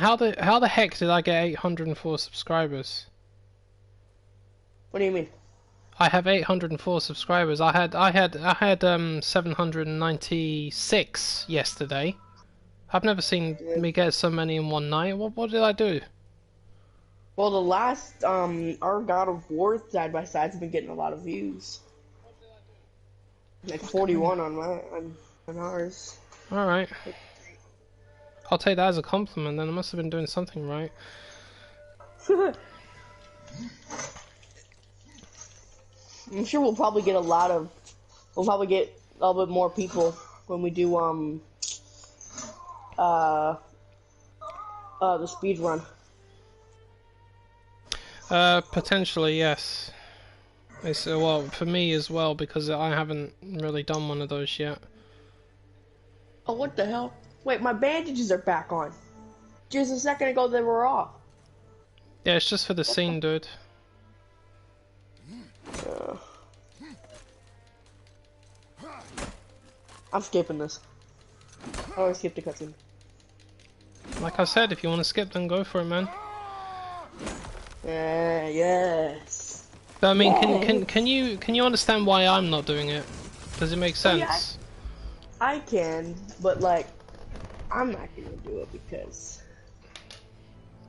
How the heck did I get 804 subscribers? What do you mean? I have 804 subscribers. I had 796 yesterday. I've never seen me get so many in one night. What did I do? Well, the last our God of War side by side's been getting a lot of views. Like 41 on on ours. All right. I'll take that as a compliment. Then I must have been doing something right. I'm sure we'll probably get a little bit more people when we do the speed run. Potentially yes. It's well for me as well because I haven't really done one of those yet. Oh, what the hell? Wait, my bandages are back on. Just a second ago they were off. Yeah, it's just for the scene, dude. I'm skipping this. I always skip the cutscene. Like I said, if you want to skip, then go for it, man. Yes. But I mean, can you understand why I'm not doing it? Does it make sense? Yeah, I can, but like, I'm not gonna do it because.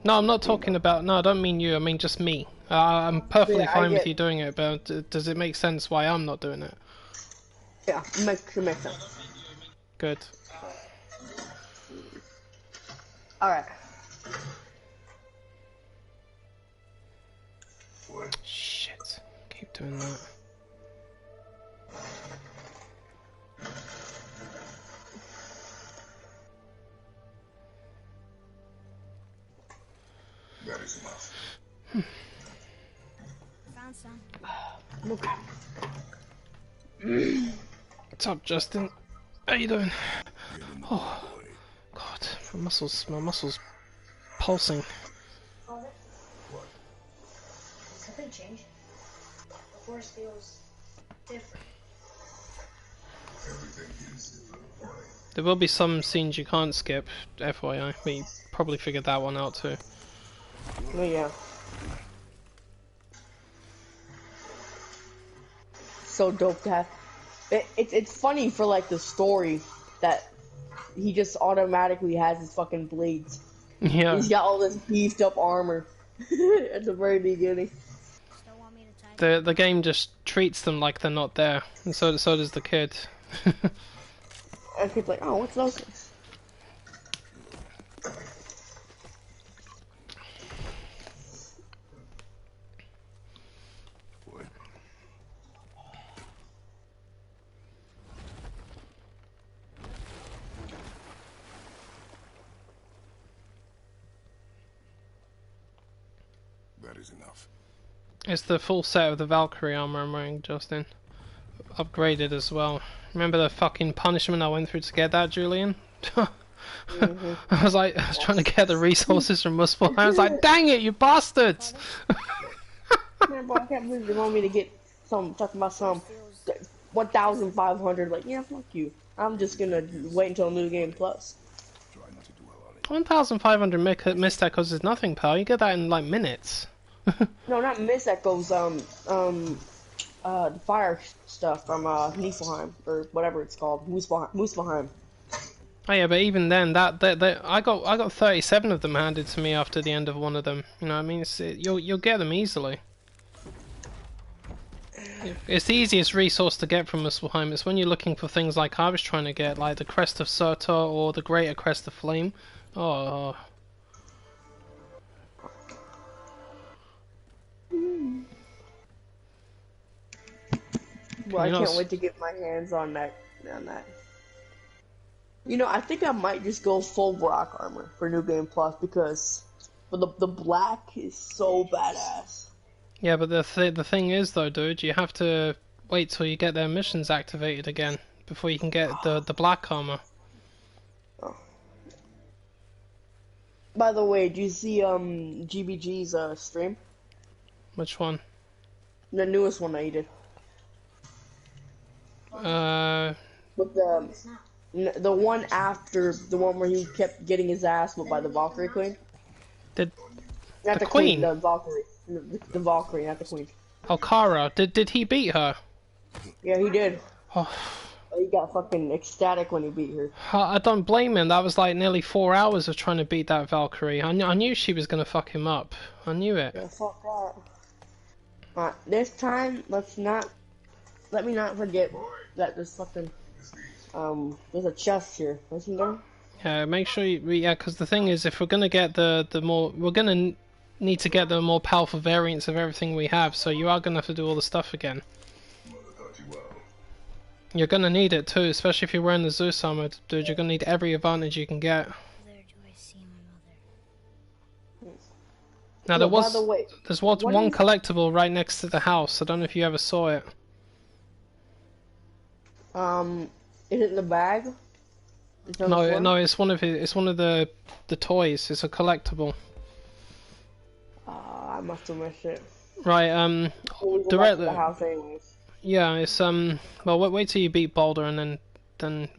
No, I'm not talking about. No, I don't mean you. I mean just me. I'm perfectly fine with you doing it, but does it make sense why I'm not doing it? Yeah, it makes sense. Good. Alright. Shit. Keep doing that. That is enough. Found some. Okay. What's up, Justin? How you doing? Oh, God, my muscles pulsing. What? Something changed. The force feels different. Everything is different. There will be some scenes you can't skip, FYI. But you probably figured that one out too. Oh yeah. So dope to have. It's funny for like the story that he just automatically has his fucking blades. Yeah. He's got all this beefed up armor at the very beginning. Still want me to type? The game just treats them like they're not there, and so does the kid. And kid's like, oh, what's those? That is enough. It's the full set of the Valkyrie armor I'm wearing, Justin. Upgraded as well. Remember the fucking punishment I went through to get that, Julian? I was trying to get the resources from Muspel. I was like, dang it, you bastards! Man, bro, I can't believe they want me to get talking about some 1,500. Like, yeah, fuck you. I'm just gonna wait until New Game Plus. Try not to dwell on it. 1,500 mistechos is nothing, pal. You get that in like minutes. No, not Miss Echoes. The fire stuff from Niflheim or whatever it's called, Muspelheim. Oh yeah, but even then, I got 37 of them handed to me after the end of one of them. You know what I mean? You'll get them easily. It's the easiest resource to get from Muspelheim. It's when you're looking for things like I was trying to get, like the Crest of Surtur or the Greater Crest of Flame. Oh. Well, I can't wait to get my hands on that. You know, I think I might just go full rock armor for New Game Plus because the black is so badass. Yeah, but the thing is though, dude, you have to wait till you get their missions activated again before you can get the black armor. Oh. By the way, do you see GBG's stream? Which one? The newest one that you did. With The one after the one where he kept getting his ass whipped by the Valkyrie Queen. Did Not the the Queen, Queen? the Valkyrie. The Valkyrie, not the Queen. Oh, Kara. Did he beat her? Yeah, he did. Oh, He got fucking ecstatic when he beat her. I don't blame him. That was like nearly 4 hours of trying to beat that Valkyrie. I knew she was gonna fuck him up. I knew it. Yeah, fuck that. Alright, this time, let me not forget that there's fucking, there's a chest here, isn't there? Yeah, make sure yeah, because the thing is, if we're gonna get the more, we're gonna need to get the more powerful variants of everything we have. So you are gonna have to do all the stuff again. You're gonna need it too, especially if you're wearing the Zeus armor, dude. You're gonna need every advantage you can get. Where do I see my mother? Now No, by the way, there's what one is- collectible right next to the house. I don't know if you ever saw it. Is it in the bag? It's on the No, floor? no, it's one of the toys. It's a collectible. I must have missed it. Right, We'll go back to directly. the house anyways. Yeah, it's well, wait till you beat Boulder, and then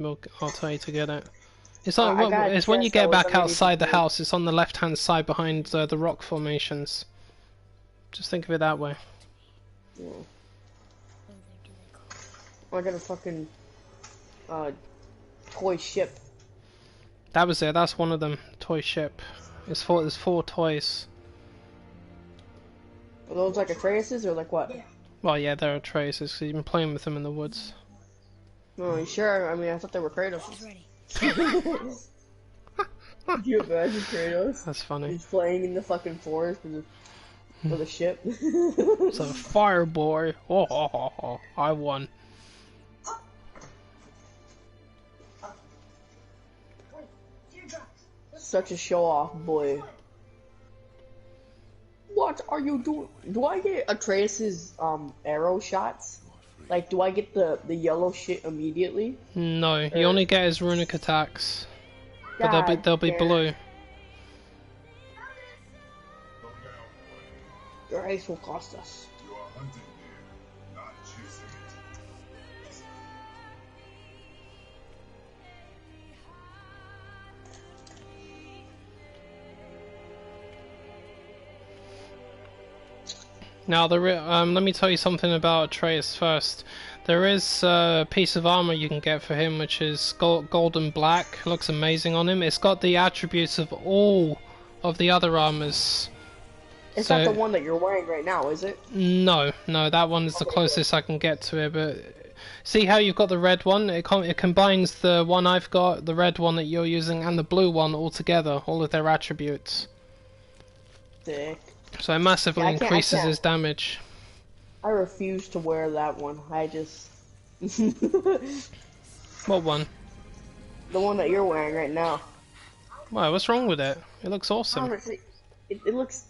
I'll tell you to get it. It's on. I got a It's when you chest that get was back underneath outside the the- house. It's on the left-hand side behind the rock formations. Just think of it that way. Yeah. Where do they call I got a fucking, toy ship. That was it. That's one of them. Toy ship. There's 4 toys. Are those like Atreus's or like what? Well, yeah, there are traces. You've been playing with them in the woods. Oh, you sure? I mean, I thought they were Kratos. She's ready. Could you imagine Kratos? That's funny. He's playing in the fucking forest with a ship. It's a fire boy. Oh, I won. Wait, teardrops. Such a show off boy. What are you doing? Do I get Atreus's arrow shots? Like, do I get the yellow shit immediately? No, you only get his runic attacks, but God they'll be damn. blue. Your ace will cost us. You are hunting here, not chasing it. Now, let me tell you something about Atreus first. There is a piece of armor you can get for him, which is gold and black. It looks amazing on him. It's got the attributes of all of the other armors. It's So- not the one that you're wearing right now, is it? No, that one is the closest I can get to it. But see how you've got the red one? It combines the one I've got, the red one that you're using, and the blue one all together. All of their attributes. Sick. So it massively Yeah, I can't- increases his damage. I refuse to wear that one. I just What one? the one that you're wearing right now. Why? What's wrong with it? It looks awesome. Honestly, it looks.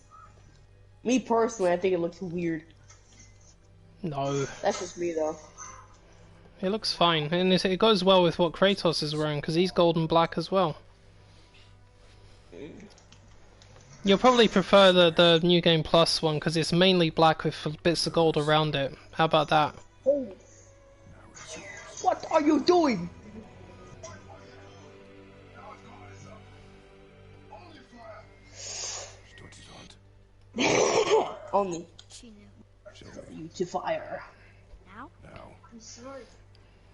Me personally, I think it looks weird. No, That's just me though. it looks fine, and it goes well with what Kratos is wearing because he's gold and black as well. You'll probably prefer the New Game Plus one because it's mainly black with bits of gold around it. How about that? Oh. What are you doing? Only She knew. you to fire. Now? Now, I'm sorry.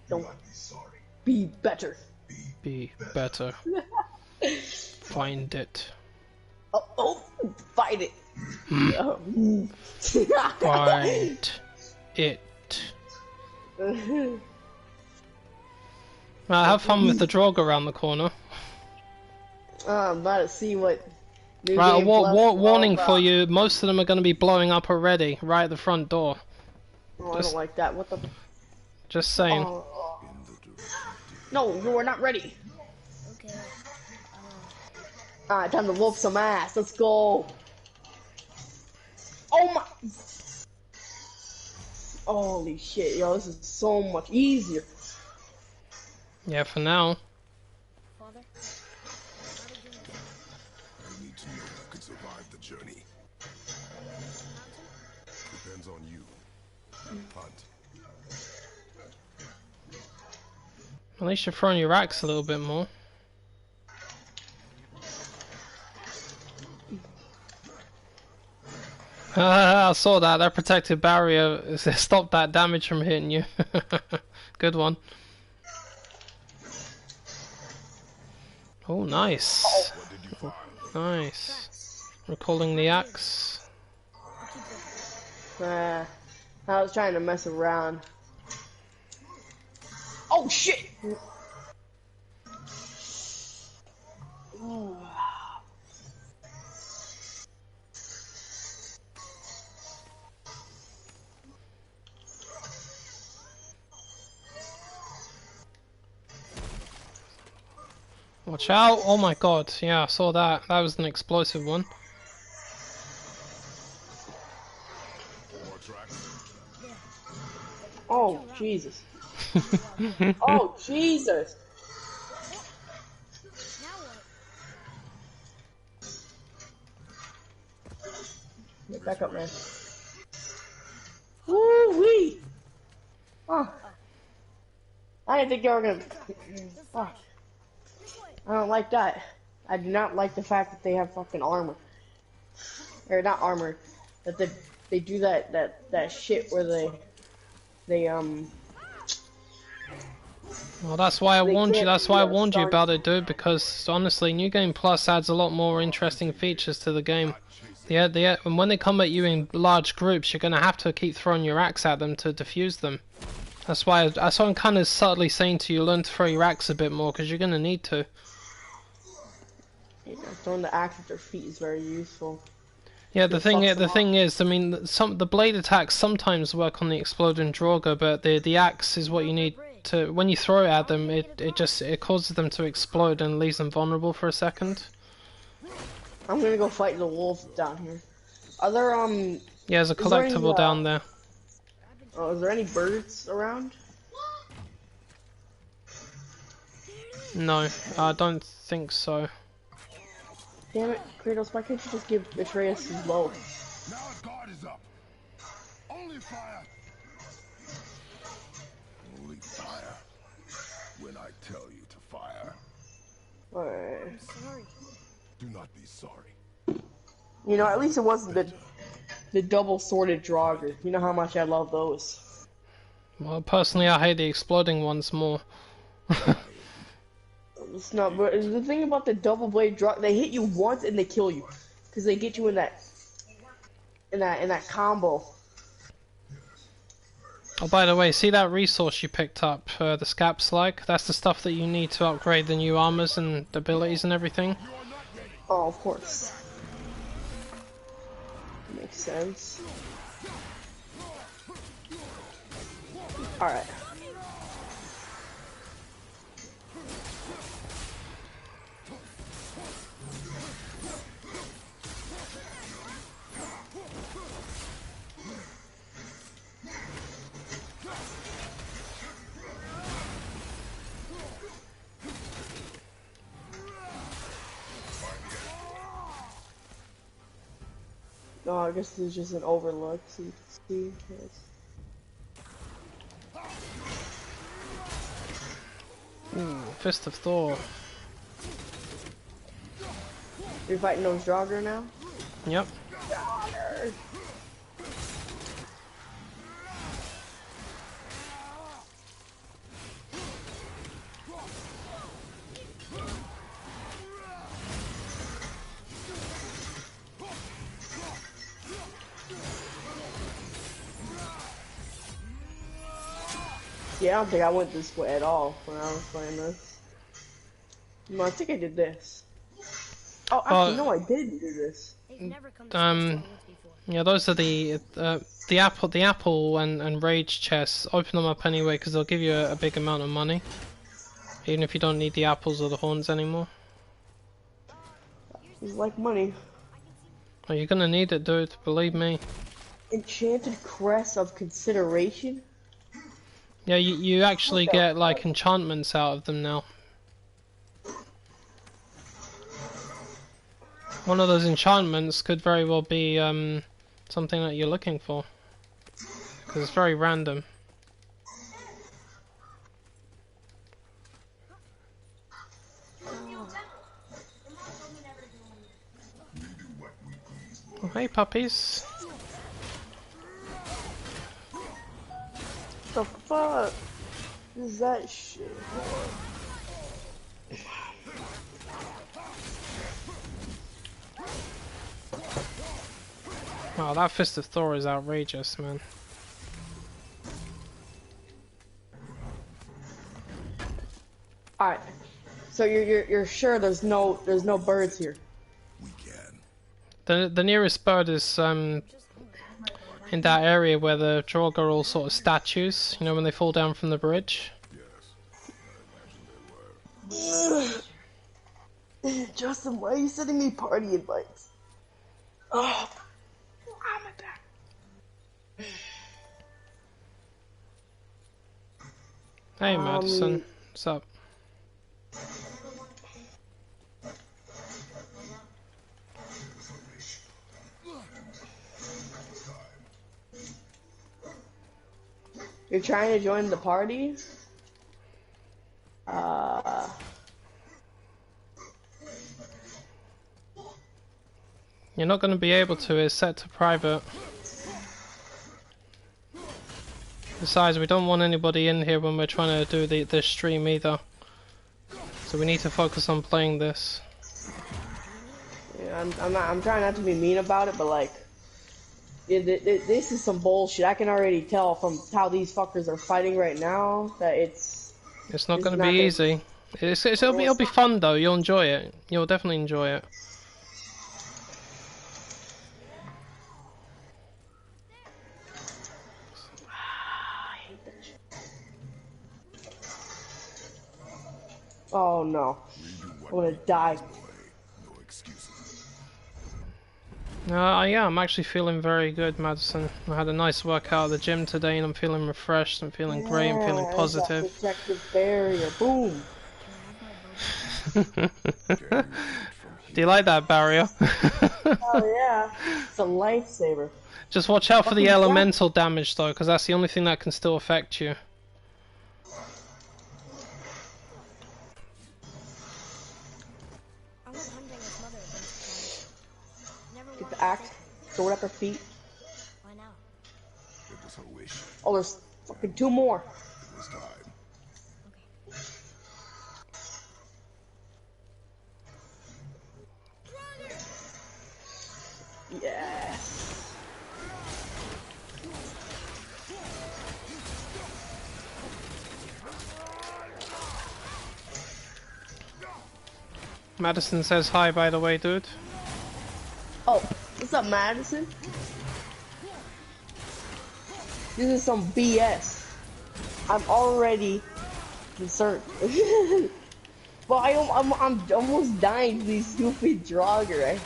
Don't be sorry. be better. Be better. Find it. Oh, fight it. Find it. Have fun with the Drog around the corner. I'm about to see what. New Right, a Game Plus is all warning about. for you. Most of them are going to be blowing up already, right at the front door. Oh, I Just- don't like that. What the? Just saying. Oh. No, you are not ready. Okay. Alright, time to whoop some ass. Let's go. Oh my. Holy shit, yo, this is so much easier. Yeah, for now. Father? I need to know who can survive the journey. Depends on you. Hunt. At least you're throwing your axe a little bit more. I saw that. That protective barrier stopped that damage from hitting you. Good one. Oh, nice. What did you find? Nice. Recalling the axe. I was trying to mess around. Oh shit! Watch out! Oh my god, yeah, I saw that. That was an explosive one. More tracks? Oh Jesus! Oh Jesus! Get back up, man. Woo wee! Oh. I didn't think you were gonna. Fuck. I don't like that. I do not like the fact that they have fucking armor. Or not armor. That they do that shit where they Well, that's why I They warned you. can't That's why I do a warned you start- about it, dude. Because honestly, New Game Plus adds a lot more interesting features to the game. And when they come at you in large groups, you're gonna have to keep throwing your axe at them to defuse them. That's why I'm kind of subtly saying to you, learn to throw your axe a bit more, because you're gonna need to. you know, throwing the axe at their feet is very useful. Yeah, the It thing fucks them up. is, I mean, the blade attacks sometimes work on the exploding Draugr, but the axe is what you need to. When you throw it at them, it causes them to explode and leaves them vulnerable for a second. I'm gonna go fight the wolves down here. Are there Yeah, there's a Is there any, collectible down there. is there any birds around? No, I don't think so. Damn it, Kratos, why can't you just give Atreus his bow? Now a guard is up. Only fire. Only fire. When I tell you to fire, Alright. Sorry. do not be sorry. You know, at least it wasn't the double-sworded Draugr. You know how much I love those. Well, personally, I hate the exploding ones more. It's not, but the thing about the double-blade Draugr, they hit you once and they kill you. Because they get you in that combo. Oh, by the way, see that resource you picked up, the scap slag? That's the stuff that you need to upgrade the new armors and abilities and everything. Oh, of course. Makes sense. Alright. No, I guess this is just an overlook, so you can see. Yes. Ooh, Fist of Thor. You're fighting those Draugr now? Yep. Draugr! Yeah, I don't think I went this way at all when I was playing this. No, I think I did this. Oh, actually, no, I didn't do this. They've never come to this woods before. Yeah, those are the apple and rage chests. Open them up anyway, because they'll give you a big amount of money, even if you don't need the apples or the horns anymore. It's like money. Oh, you're gonna need it, dude. Believe me. Enchanted Crest of Consideration? Yeah, you actually get like enchantments out of them now. One of those enchantments could very well be something that you're looking for, because it's very random. Oh, hey puppies. The fuck is that shit? Wow, that Fist of Thor is outrageous, man. All right. So you're sure there's no birds here? We can. The nearest bird is in that area where the Draugr are all sort of statues. You know when they fall down from the bridge. Justin, why are you sending me party invites? Oh, I'm a back. Hey Madison, what's up? You're trying to join the party? You're not going to be able to. It's set to private. Besides, we don't want anybody in here when we're trying to do this stream either. So we need to focus on playing this. Yeah, I'm trying not to be mean about it, but like, this is some bullshit. I can already tell from how these fuckers are fighting right now that it's not going to be easy. It'll be fun though. You'll enjoy it. You'll definitely enjoy it. Oh no, I'm gonna die. No excuses. Yeah, I'm actually feeling very good, Madison. I had a nice workout at the gym today and I'm feeling refreshed, I'm feeling great, I'm feeling positive. That protective barrier, boom. Do you like that barrier? Oh yeah, it's a lifesaver. Just watch out for the elemental damage though, because that's the only thing that can still affect you. Get the axe, throw it at their feet. Why now? It was her wish. Oh, there's fucking two more. It was time. Yes. Madison says hi, by the way, dude. Oh, what's up, Madison? This is some BS. I'm already concerned. But I'm almost dying to these stupid Draugr. Right?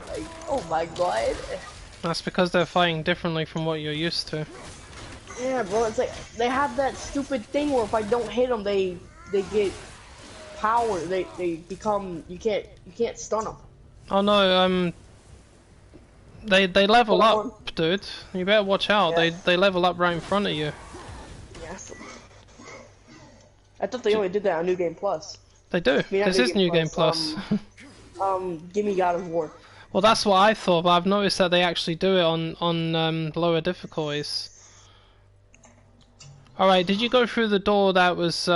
Like, oh my god. That's because they're fighting differently from what you're used to. Yeah, bro. It's like they have that stupid thing where if I don't hit them, they get power. They become you can't stun them. Oh no, they level up, dude. You better watch out. Yeah. They level up right in front of you. Yes. I thought they only did that on New Game Plus. They do. This is New Game Plus. Gimme God of War. Well, that's what I thought, but I've noticed that they actually do it on lower difficulties. All right, did you go through the door that was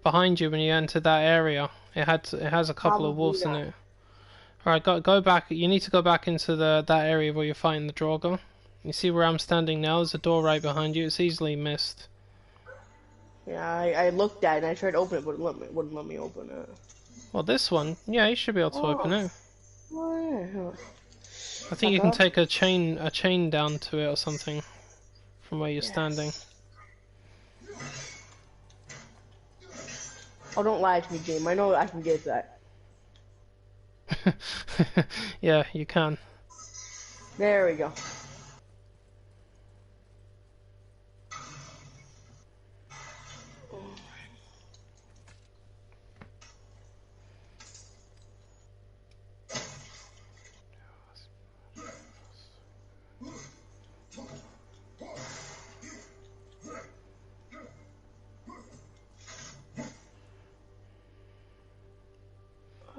behind you when you entered that area? It has a couple of wolves in it. All right, go back. You need to go back into that area where you're fighting the Draugr. You see where I'm standing now? There's a door right behind you. It's easily missed. Yeah, I looked at it and I tried to open it, but it wouldn't let me open it. Well, this one, yeah, you should be able to open it. Oh, I think you can take a chain down to it or something from where you're standing. Oh, don't lie to me, game. I know I can get that. Yeah, you can. There we go.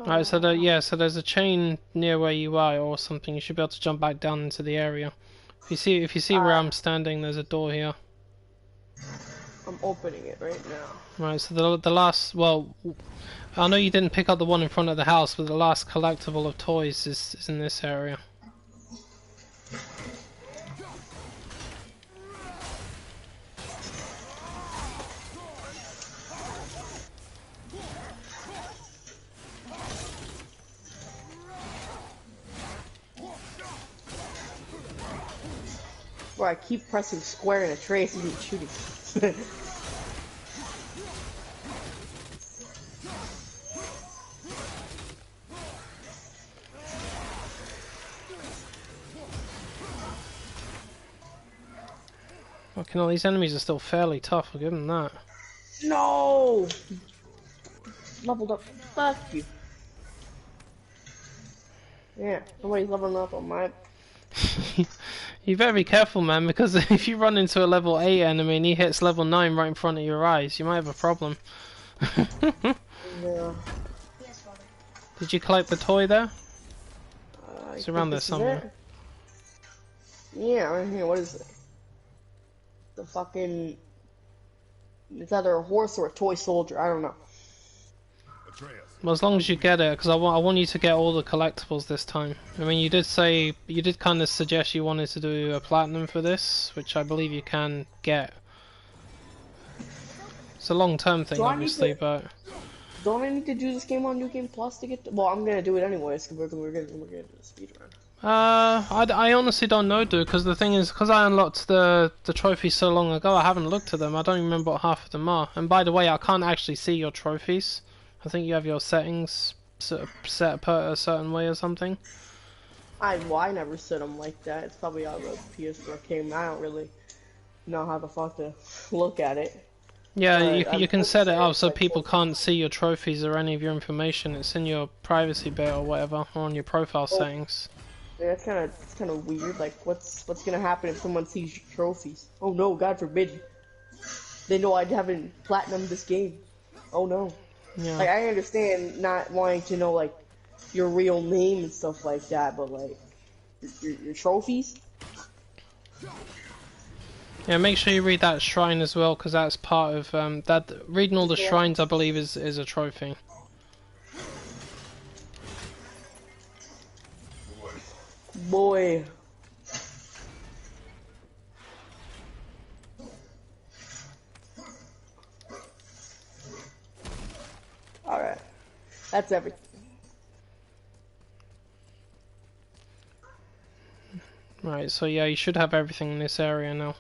Alright, so yeah, so there's a chain near where you are or something. You should be able to jump back down into the area. If you see where I'm standing, there's a door here. I'm opening it right now. Right, so the last, well, I know you didn't pick up the one in front of the house, but the last collectible of toys is in this area. Where I keep pressing square in a tray so you keep shooting. Fucking hell, these enemies are still fairly tough, I'll give them that. No! Leveled up. Fuck you. Yeah, nobody's leveling up on my... You better be careful, man, because if you run into a level 8 enemy and he hits level 9 right in front of your eyes, you might have a problem. Yeah. Did you collect the toy there? It's I around think there this is somewhere. it. Yeah, right here. What is it? The fucking... It's either a horse or a toy soldier. I don't know. Well, as long as you get it, because I want you to get all the collectibles this time. I mean, you did kind of suggest you wanted to do a platinum for this, which I believe you can get. It's a long-term thing, obviously, but... Don't I need to do this game on New Game Plus to get... Well, I'm gonna do it anyways, because we're gonna do a speedrun. I honestly don't know, dude, because the thing is, because I unlocked the trophies so long ago, I haven't looked at them. I don't even remember what half of them are. And by the way, I can't actually see your trophies. I think you have your settings set a certain way or something. I never set them like that. It's probably how the PS4 came. I don't really know how the fuck to look at it. Yeah, you can set it up so people can't see your trophies or any of your information. It's in your privacy bit or whatever, or on your profile settings. Yeah, it's kind of weird. Like, what's gonna happen if someone sees your trophies? Oh no, God forbid. They know I haven't platinumed this game. Oh no. Yeah. Like, I understand not wanting to know, like, your real name and stuff like that, but, like, your trophies? Yeah, make sure you read that shrine as well, because that's part of, that, reading all the shrines, I believe, is a trophy. Boy. Alright. That's everything. Right, so yeah, you should have everything in this area now.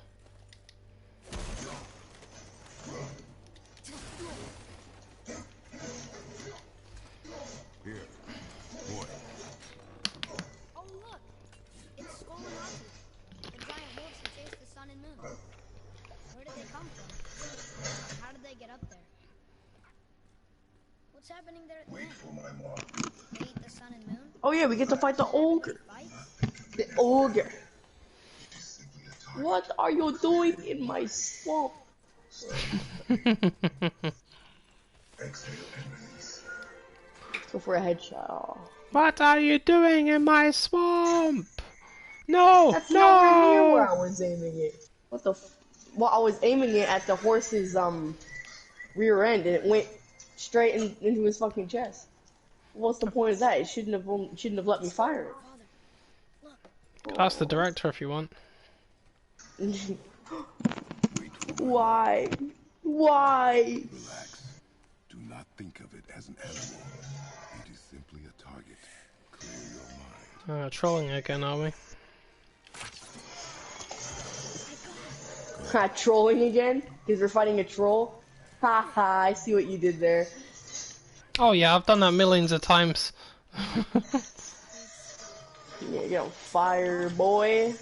Here, boy. Oh look! It's Skull and Rocky, the giant wolves who chase the sun and moon. Where did they come from? How did they get up there? What's happening there at the Wait end? for my mark. They eat the sun and moon? Oh yeah, we get to fight the ogre. Fight? The ogre. It is simply a target. What are you doing in my swamp? Exhale and release. Let's go for a headshot. Aw. What are you doing in my swamp? No! That's nowhere near where No! I was aiming it. What the well, I was aiming it at the horse's rear end and it went straight into his fucking chest. What's the point of that? It shouldn't have let me fire Ask the director if you want. it. Why? Why? Relax. Do not think of it as an animal. It is simply a target. Clear your mind. Trolling again, are we? Trolling again? Because we're fighting a troll? Haha, I see what you did there. Oh yeah, I've done that millions of times. Yeah, get on fire, boy.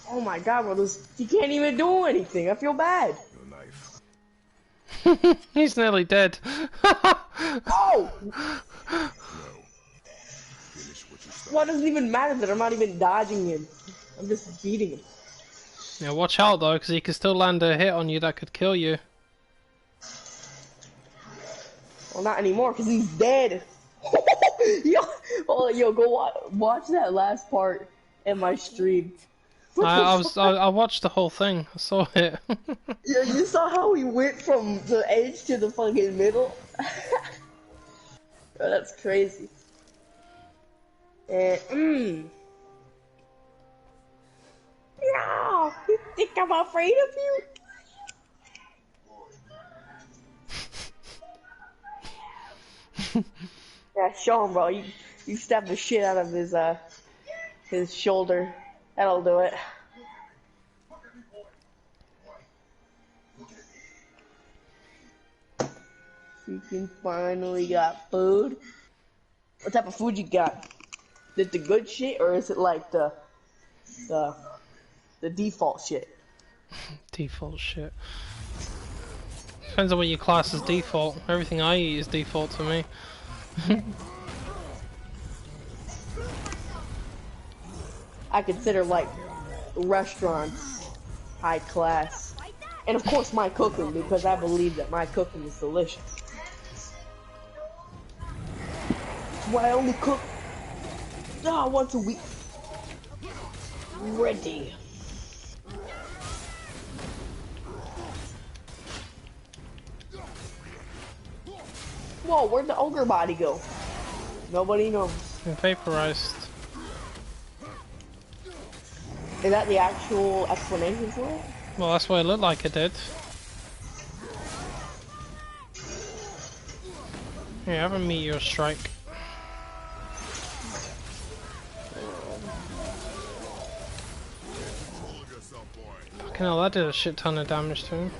Oh my god, bro, you can't even do anything. I feel bad. Your knife. He's nearly dead. Oh! No. Finish what you started. Well, it doesn't even matter that I'm not even dodging him. I'm just beating him. Yeah, watch out though, because he could still land a hit on you that could kill you. Well, not anymore, because he's dead. Yo, oh, yo, go watch that last part in my stream. I watched the whole thing. I saw it. Yo, you saw how he went from the edge to the fucking middle? Bro, that's crazy. And, No! You think I'm afraid of you? Yeah, show him, bro. You stab the shit out of his shoulder. That'll do it. You can finally got food. What type of food you got? Is it the good shit or is it like the default shit? Default shit. Depends on what your class is default. Everything I eat is default to me. I consider like restaurants high class. And of course my cooking, because I believe that my cooking is delicious. That's why I only cook once a week. Ready. Whoa, where'd the ogre body go? Nobody knows. Vaporized. Is that the actual explanation for it? Well, that's what it looked like it did. Here, have a meteor strike. Fucking hell, that did a shit ton of damage to him.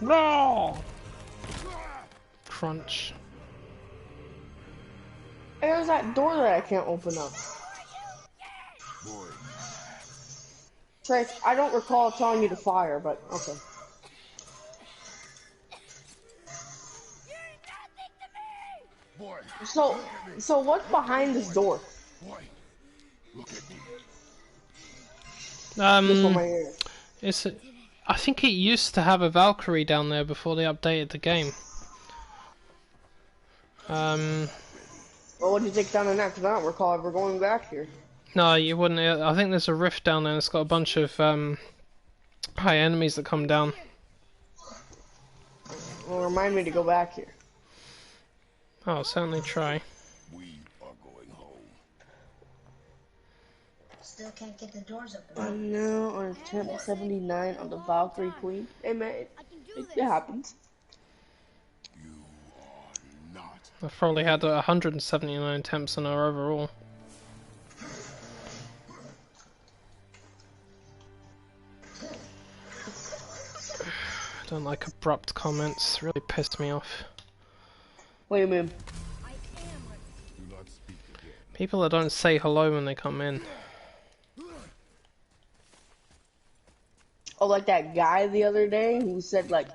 No! Crunch. There's that door that I can't open up. Trace, I don't recall telling you to fire, but okay. So what's behind this door? It's I think it used to have a Valkyrie down there before they updated the game. Well, what did you take down there next? 'Cause I don't recall ever going back here. No, you wouldn't. I think there's a rift down there. It's got a bunch of high enemies that come down. Well, remind me to go back here. I'll certainly try. We are going home. Still can't get the doors open. I'm now on attempt 79 on the Valkyrie Queen. Hey man, it happens. You are not. I've probably had 179 attempts on her overall. I don't like abrupt comments, really pissed me off. Wait a minute. Do not speak again. People that don't say hello when they come in. Oh, like that guy the other day who said like,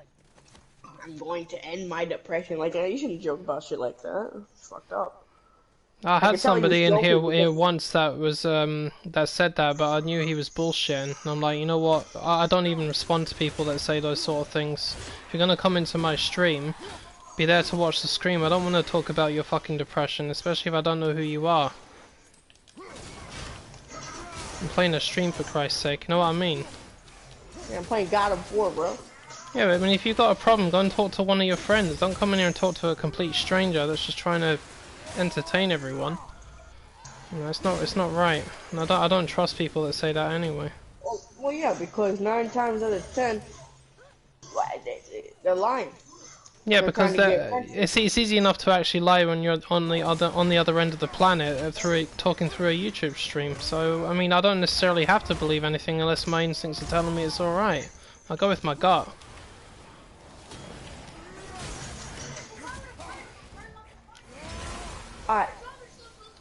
I'm going to end my depression. Like, you shouldn't joke about shit like that. It's fucked up. I had somebody in here because... once that was that said that, but I knew he was bullshitting. And I'm like, you know what? I don't even respond to people that say those sort of things. If you're gonna come into my stream, be there to watch the stream. I don't want to talk about your fucking depression, especially if I don't know who you are. I'm playing a stream for Christ's sake. You know what I mean? Yeah, I'm playing God of War, bro. Yeah, but I mean, if you've got a problem, go and talk to one of your friends. Don't come in here and talk to a complete stranger that's just trying to entertain everyone. You know, it's not right. And I don't trust people that say that anyway. Well, yeah, because 9 times out of 10, they're lying. Yeah, They're because it's easy enough to actually lie when you're on the other end of the planet talking through a YouTube stream. So I mean, I don't necessarily have to believe anything unless my instincts are telling me it's all right. I go with my gut. Alright,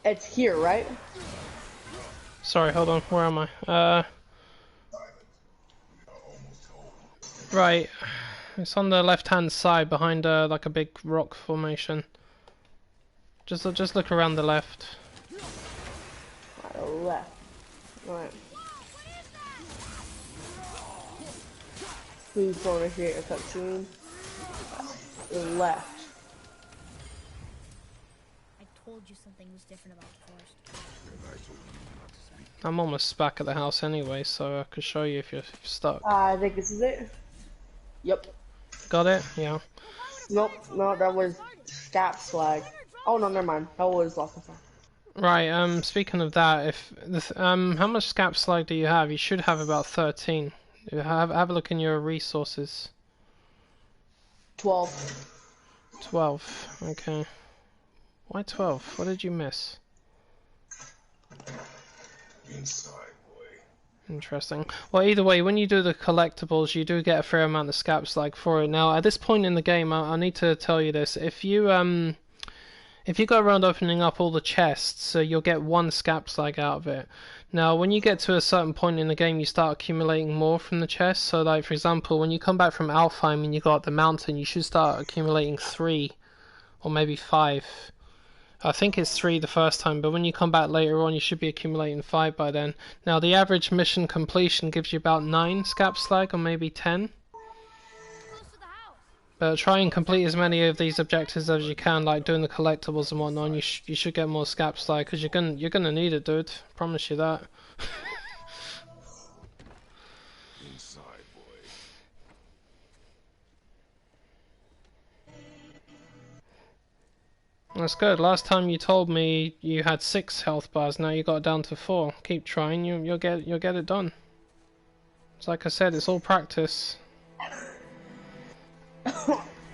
it's here, right? Sorry, hold on. Where am I? Right. It's on the left-hand side behind like a big rock formation. Just look around the left. Left. Right. Please don't initiate a cutscene. Left. I told you something was different about the forest. I'm almost back at the house anyway, so I could show you if you're stuck. I think this is it. Yep. Got it? Yeah. Nope. No, that was Scap's flag. Oh no, never mind. That was lost. Right. Speaking of that, if how much scap slag do you have? You should have about 13. Have a look in your resources. 12. 12. Okay. Why 12? What did you miss? Inside, boy. Interesting. Well, either way, when you do the collectibles, you do get a fair amount of scap slag for it. Now, at this point in the game, I need to tell you this: if you go around opening up all the chests, you'll get 1 scap slag out of it. Now, when you get to a certain point in the game, you start accumulating more from the chests. So, like, for example, when you come back from Alfheim and you got the mountain, you should start accumulating 3, or maybe 5. I think it's 3 the first time, but when you come back later on, you should be accumulating 5 by then. Now, the average mission completion gives you about 9 scap slag, or maybe 10. But try and complete as many of these objectives as you can, like doing the collectibles and whatnot. And you should get more scap slag, because you're gonna need it, dude. Promise you that. Inside, boy. That's good. Last time you told me you had 6 health bars. Now you got it down to 4. Keep trying. You'll get it done. It's like I said, it's all practice.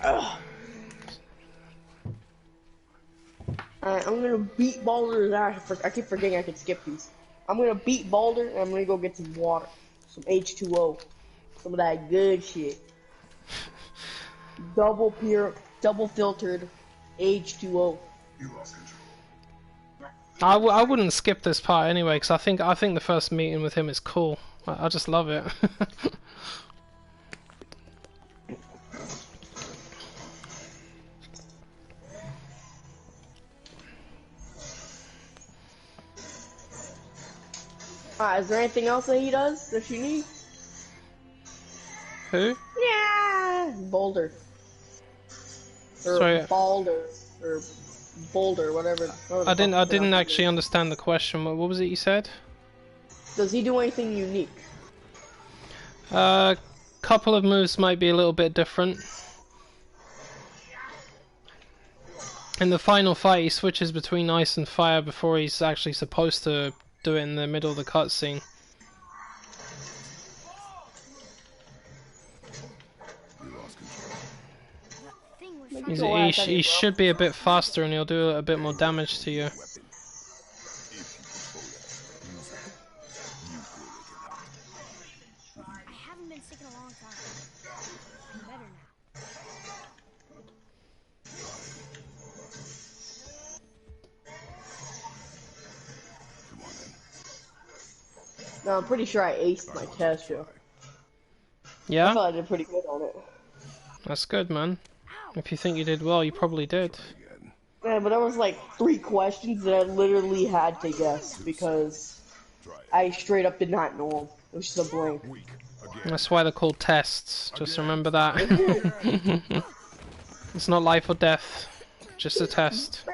Alright, I'm gonna beat Balder's ass. I keep forgetting I can skip these. I'm gonna beat Balder and I'm gonna go get some water. Some H2O. Some of that good shit. Double pure, double filtered H2O. You lost control. I wouldn't skip this part anyway, because I think the first meeting with him is cool. I just love it. Is there anything else that he does that you need? Who? Yeah, Boulder. Or Sorry. Balder. Or Boulder, whatever. I didn't actually understand the question. What was it you said? Does he do anything unique? Couple of moves might be a little bit different. In the final fight, he switches between ice and fire before he's actually supposed to do it in the middle of the cutscene. He should be a bit faster and he'll do a bit more damage to you. I haven't been sick in a long time. I'm better now. No, I'm pretty sure I aced my test, yo. I Yeah? thought I did pretty good on it. That's good, man. If you think you did well, you probably did. Yeah, but there was like 3 questions that I literally had to guess because I straight up did not know them. It was just a blank. That's why they're called tests. Just remember that. It's not life or death. Just a test.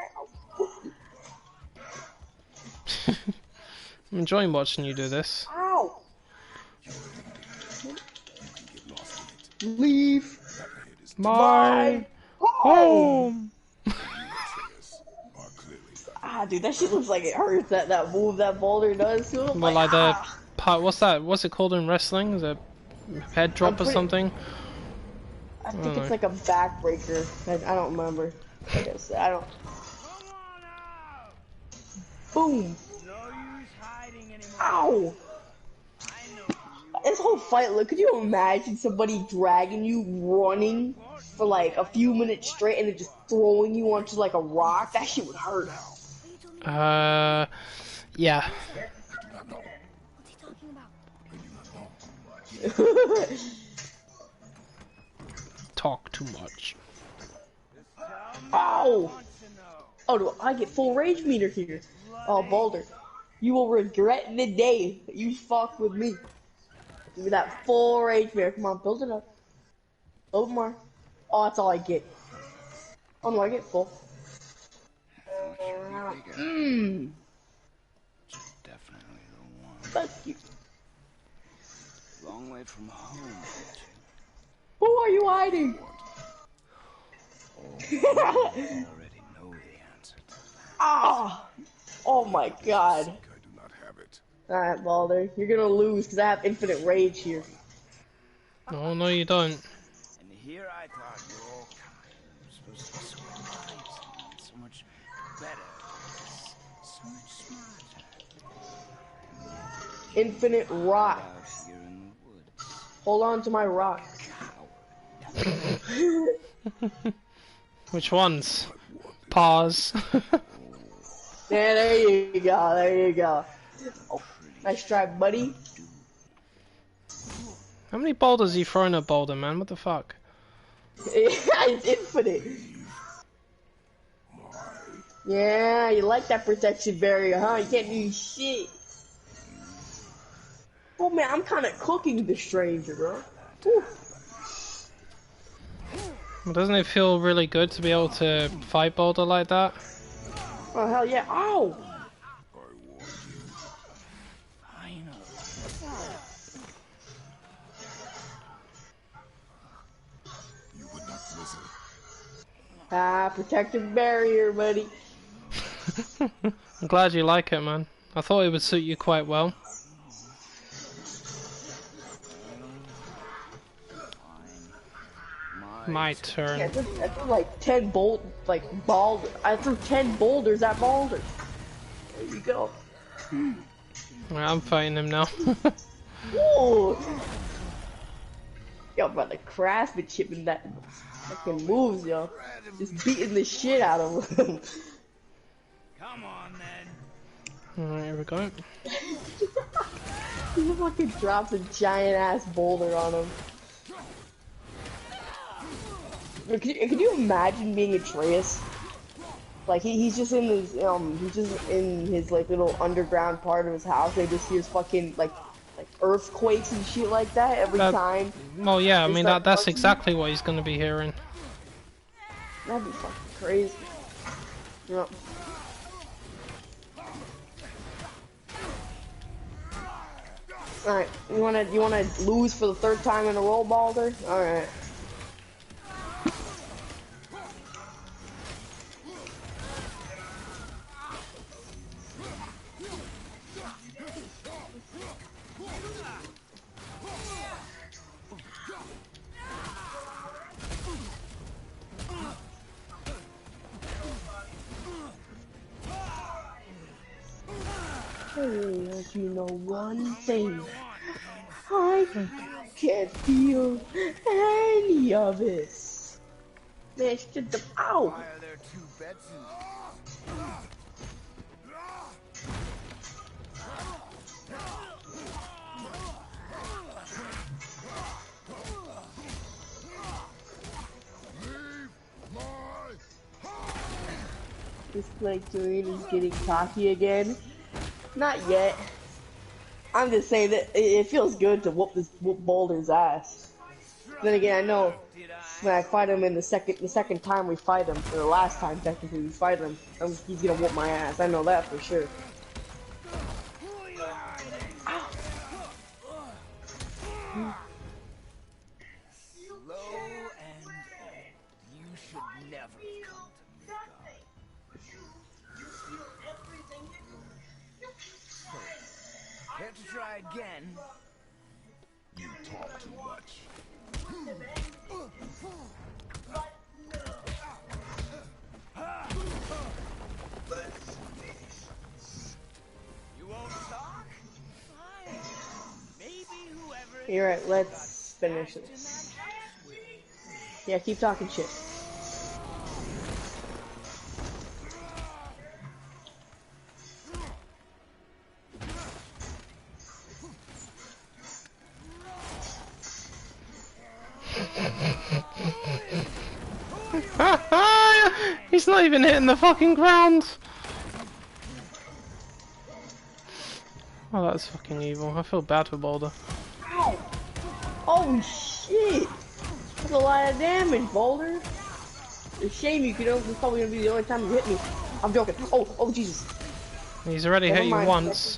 I'm enjoying watching you do this. Ow! Leave My home! Dude, that shit looks like it hurts. That move that Boulder does to him. Well, like the part, what's that? What's it called in wrestling? Is it head drop or something? I think it's like a backbreaker. I don't remember. I guess I don't. Boom! Ow! This whole fight, look, could you imagine somebody dragging you, running for like a few minutes straight, and then just throwing you onto like a rock? That shit would hurt. Yeah. talk too much. Oh! Oh, do I get full rage meter here? Oh, Boulder. You will regret the day that you fuck with me. Give me that full rage meter. Come on, build it up. A little more. Oh, that's all I get. Oh no, I get full. Mmm. Definitely the one. Thank you. Long way from home, aren't Who are you hiding? you? You already know the answer to that. Ah! Oh my god. I do not have it. Alright, Balder. You're gonna lose because I have infinite rage here. No, no, you don't. And here I thought you were all kind. You were supposed to sweat lives and so much better. So much smarter. Infinite rock. Out here in the woods. Hold on to my rock. Which ones? Pause. Yeah, there you go, there you go. Oh, nice try, buddy. How many boulders are you throwing at Boulder, man? What the fuck? It's infinite. Yeah, you like that protection barrier, huh? You can't do shit. Oh man, I'm kind of cooking the stranger, bro. Whew. Well, doesn't it feel really good to be able to fight Boulder like that? Oh hell yeah! Ow! You would not listen. Ah, protective barrier, buddy. I'm glad you like it, man. I thought it would suit you quite well. My turn. Yeah, I threw like 10 I threw 10 boulders at Balder. There you go. Right, I'm fighting him now. Ooh! Yo, about the craftsmanship in that fucking moves, yo. Just beating the shit out of him. Come on, then. Alright, here we go. He fucking drops a giant ass boulder on him. Could you imagine being Atreus? Like he's just in his like little underground part of his house. They just hears fucking like earthquakes and shit like that every time. Well, yeah, I mean that's punching. exactly what he's gonna be hearing. That'd be fucking crazy. Yep. Alright, you wanna lose for the third time in a row, Balder? Alright. Let you know one thing. I can't feel any of this. Man, shit the ow! Why are there two beds in This Blake Doreen is getting cocky again. Not yet. I'm just saying that it feels good to whoop Boulder's ass. Then again, I know when I fight him in the second time we fight him, or the last time technically we fight him, he's gonna whoop my ass. I know that for sure. Slow and old. You should never come to Midgard. Have to try again. You talk too much. You won't talk? Fine. Maybe whoever. You're right. Let's finish this. Yeah, keep talking shit. He's not even hitting the fucking ground. Oh, that's fucking evil. I feel bad for Boulder. Ow! Oh shit! That's a lot of damage, Boulder. It's a shame you could. This is probably gonna be the only time you hit me. I'm joking. Oh Jesus! He's already hit you once.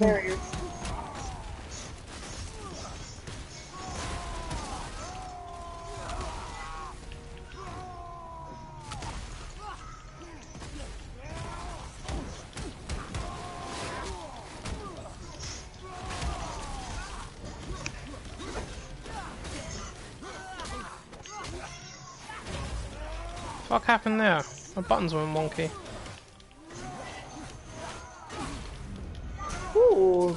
What happened there? My buttons went wonky. Ooh.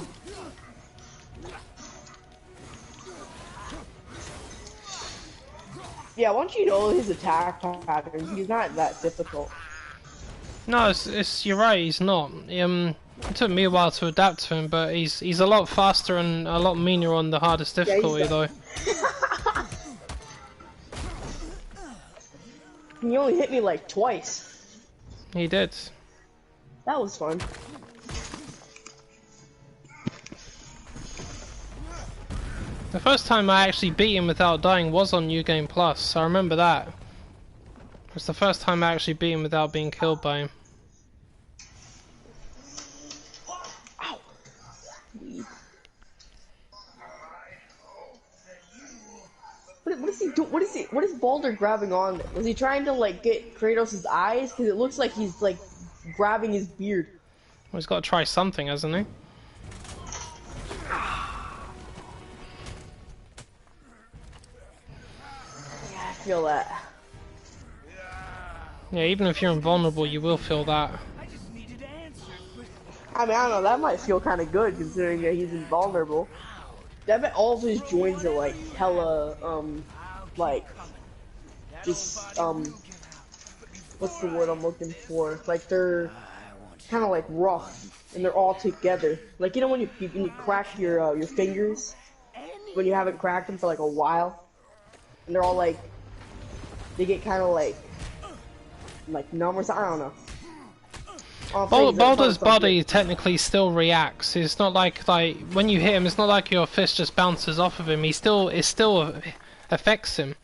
Yeah, once you know his attack patterns, he's not that difficult. No, you're right. He's not. It took me a while to adapt to him, but he's a lot faster and a lot meaner on the hardest difficulty, though. He only hit me like twice. He did. That was fun. The first time I actually beat him without dying was on New Game Plus. I remember that. It was the first time I actually beat him without being killed by him. Ow. What is he doing? What is Baldur grabbing on? Was he trying to like get Kratos' eyes? Because it looks like he's like grabbing his beard. Well, he's got to try something, hasn't he? Yeah, I feel that. Yeah, even if you're invulnerable, you will feel that. I mean, I don't know. That might feel kind of good considering that he's invulnerable. I bet all of his joints are like hella, like, just, what's the word I'm looking for? Like, they're kind of like rough, and they're all together. Like, you know when you crack your fingers, when you haven't cracked them for like a while, and they're all like, they get kind of like numb or something, I don't know. Baldur's body technically still reacts. It's not like when you hit him, it's not like your fist just bounces off of him. It still affects him.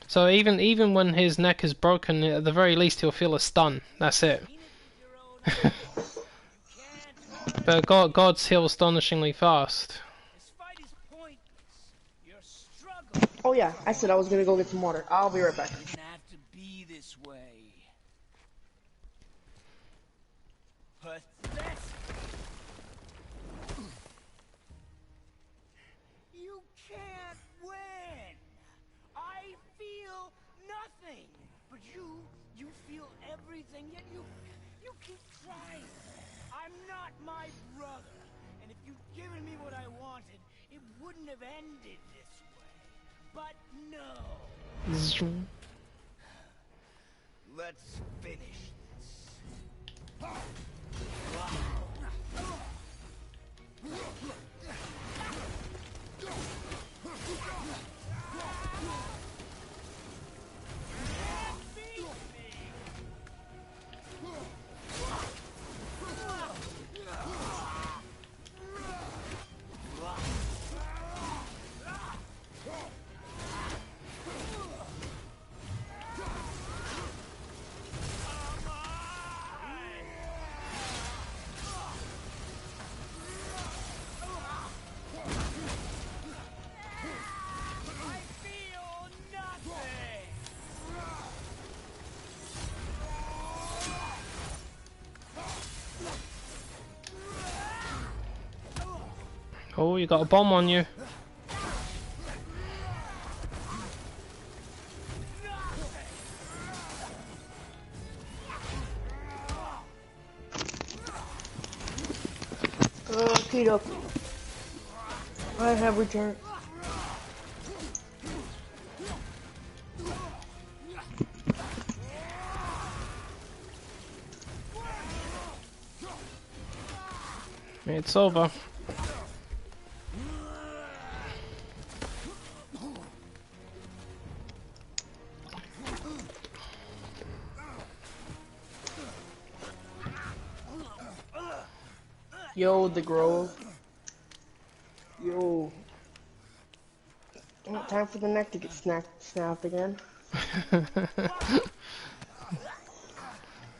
So even when his neck is broken, at the very least he'll feel a stun. That's it. But gods heal astonishingly fast. Oh yeah, I said I was gonna go get some water. I'll be right back. You can't win. I feel nothing, but you feel everything. Yet you keep trying. I'm not my brother, and if you'd given me what I wanted, it wouldn't have ended this way. But no. Let's finish this. Oh, you got a bomb on you. Peter, I have returned. It's over. Yo, the Grove. Yo. Time for the neck to get snapped again.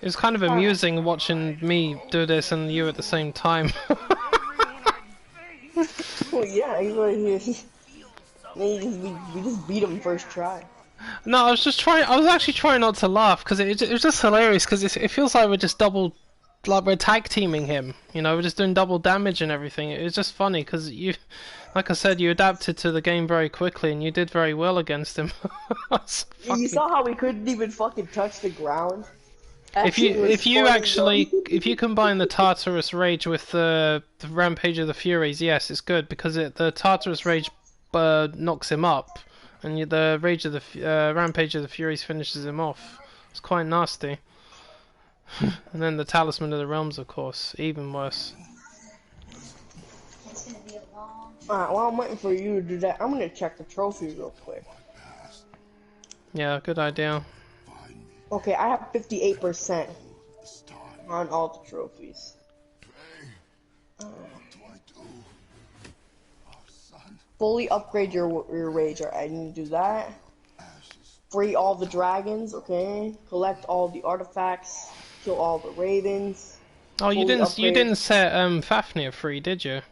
It's kind of amusing watching me do this and you at the same time. Oh yeah, we just beat him first try. No, I was actually trying not to laugh because it was just hilarious because it feels like we're just we're tag teaming him. You know, we're just doing double damage and everything. It was just funny because like I said, you adapted to the game very quickly and you did very well against him. You saw how we couldn't even fucking touch the ground? If you combine the Tartarus Rage with the Rampage of the Furies, yes, it's good because the Tartarus Rage knocks him up, and the Rampage of the Furies finishes him off. It's quite nasty. And then the Talisman of the Realms, of course, even worse. Alright, while I'm waiting for you to do that, I'm gonna check the trophy real quick. Yeah, good idea. Okay, I have 58% on all the trophies. Fully upgrade your rage. I need to do that. Free all the dragons. Okay. Collect all the artifacts. Kill all the ravens. Oh, you didn't set Fafnir free, did you?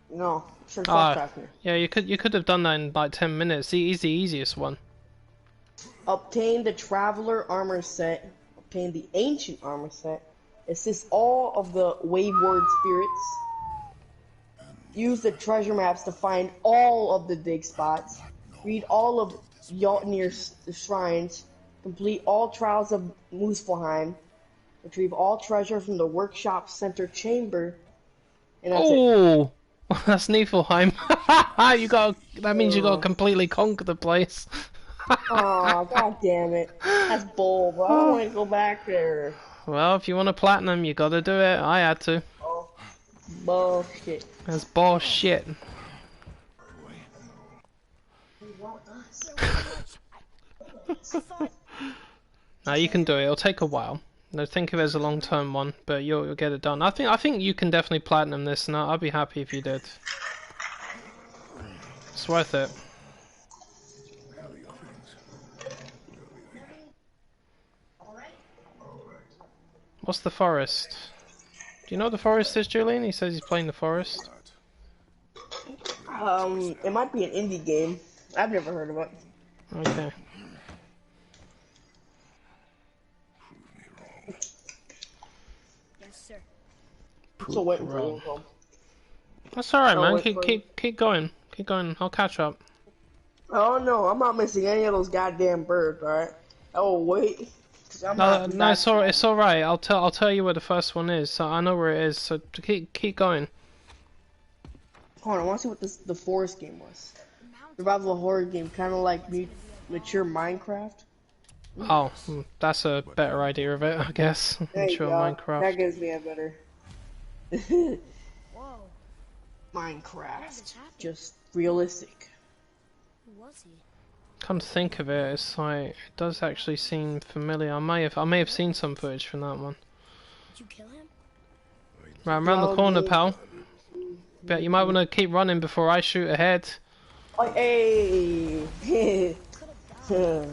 No, sure Fafnir. Yeah, you could have done that in like 10 minutes. He's the easiest one. Obtain the Traveler armor set. Obtain the Ancient armor set. Assist all of the Waveward spirits. Use the treasure maps to find all of the dig spots. Read all of Jotnir's shrines. Complete all trials of Muspelheim. Retrieve all treasure from the workshop center chamber. And that's it. That's Niflheim. That means you got to completely conquer the place. Oh, god damn it. That's bull, bro. I don't want to go back there. Well, if you want to platinum, you gotta do it. I had to. Oh, bullshit. That's bullshit. Now you can do it. It'll take a while. No, think of it as a long-term one, but you'll get it done. I think you can definitely platinum this, and I'd be happy if you did. It's worth it. What's the forest? Do you know what the forest is, Julian? He says he's playing the forest. It might be an indie game. I've never heard of it. Okay. Yes, sir. So waiting for you. That's alright, man. Keep going. Keep going. I'll catch up. Oh no, I'm not missing any of those goddamn birds, alright? Oh wait. No, it's alright. I'll tell you where the first one is. So I know where it is. So keep going. Hold on, I want to see what the forest game was. Survival horror game, kind of like mature Minecraft. Oh, that's a better idea of it, I guess. Mature Minecraft. That gives me a better. Whoa. Minecraft, just realistic. Who was he? Come to think of it, it's like it does actually seem familiar. I may have seen some footage from that one. Did you kill him? Right, I'm around the corner, pal. Bet you might want to keep running before I shoot ahead. Oh, hey. No,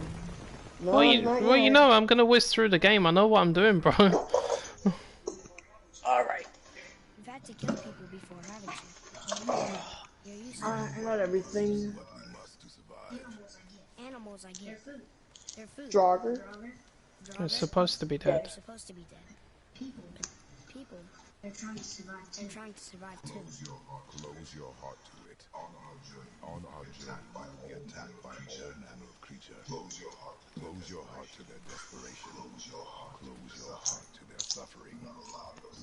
well, you know, I'm gonna whiz through the game. I know what I'm doing, bro. Alright. You've had to kill people before, haven't you? You're used to it. Not everything. Animals, I get. They're food. Draugr. It's supposed to be dead. They're supposed to be dead. People. They're trying to survive too. Close your heart to it. On our journey, we will be attacked by all manner of creatures. Close your heart to their desperation. Close your heart to their suffering. Do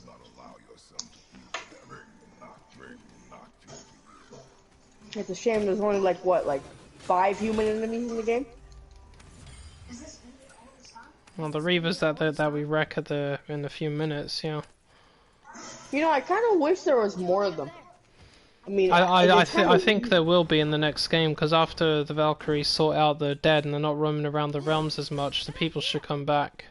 not allow yourself to feel them. Not feel for you. It's a shame there's only like 5 human enemies in the game. Well, the Reavers that we wreck in a few minutes, yeah. You know, I kind of wish there was more of them. I mean, I think there will be in the next game, because after the Valkyries sort out the dead and they're not roaming around the realms as much, the people should come back.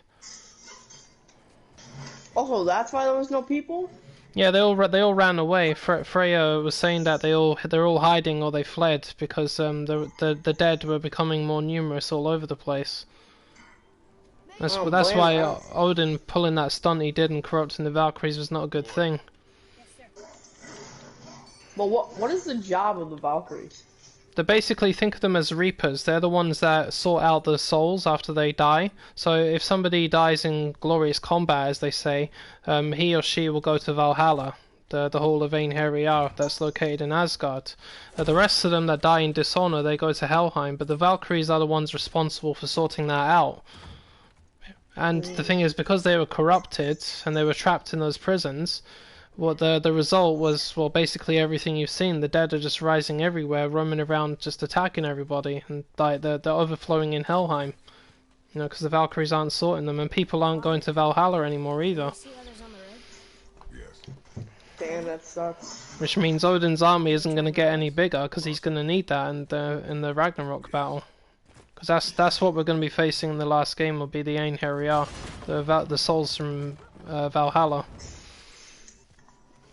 Oh, that's why there was no people? Yeah, they all ran away. Freya was saying that they're all hiding or they fled because the dead were becoming more numerous all over the place. Oh, That's why blame Odin pulling that stunt he did and corrupting the Valkyries was not a good thing. Yes, sir. But what is the job of the Valkyries? They basically think of them as reapers. They're the ones that sort out the souls after they die. So if somebody dies in glorious combat, as they say, he or she will go to Valhalla, the Hall of Einherjar that's located in Asgard. The rest of them that die in dishonor, they go to Helheim. But the Valkyries are the ones responsible for sorting that out. And the thing is, because they were corrupted and they were trapped in those prisons, what the result was, well, basically everything you've seen. The dead are just rising everywhere, roaming around, just attacking everybody, and like they're overflowing in Helheim. You know, because the Valkyries aren't sorting them, and people aren't going to Valhalla anymore either. See others on the road? Yes. Damn, that sucks. Which means Odin's army isn't going to get any bigger, because he's going to need that in the Ragnarok battle. Because that's what we're going to be facing in the last game. Will be the Einherjar, the souls from Valhalla.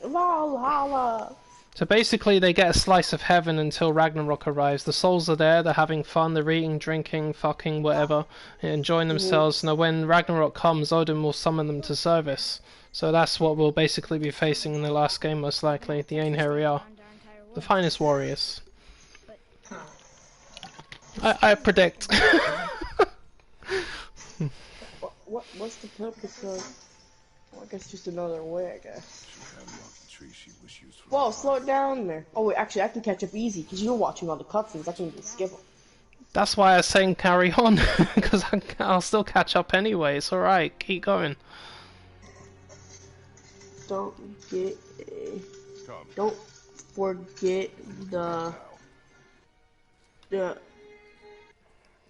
Valhalla. So basically they get a slice of heaven until Ragnarok arrives. The souls are there, they're having fun, they're eating, drinking, fucking, whatever, enjoying themselves. Now when Ragnarok comes, Odin will summon them to service. So that's what we'll basically be facing in the last game, most likely, the Einherjar. The finest warriors. I predict. What's the purpose of... Well, I guess just another way, I guess. Whoa, slow it down there. Oh wait, actually I can catch up easy, because you're watching all the cutscenes, I can just skip them. That's why I was saying carry on, because I'll still catch up anyway, it's alright, keep going. Don't forget the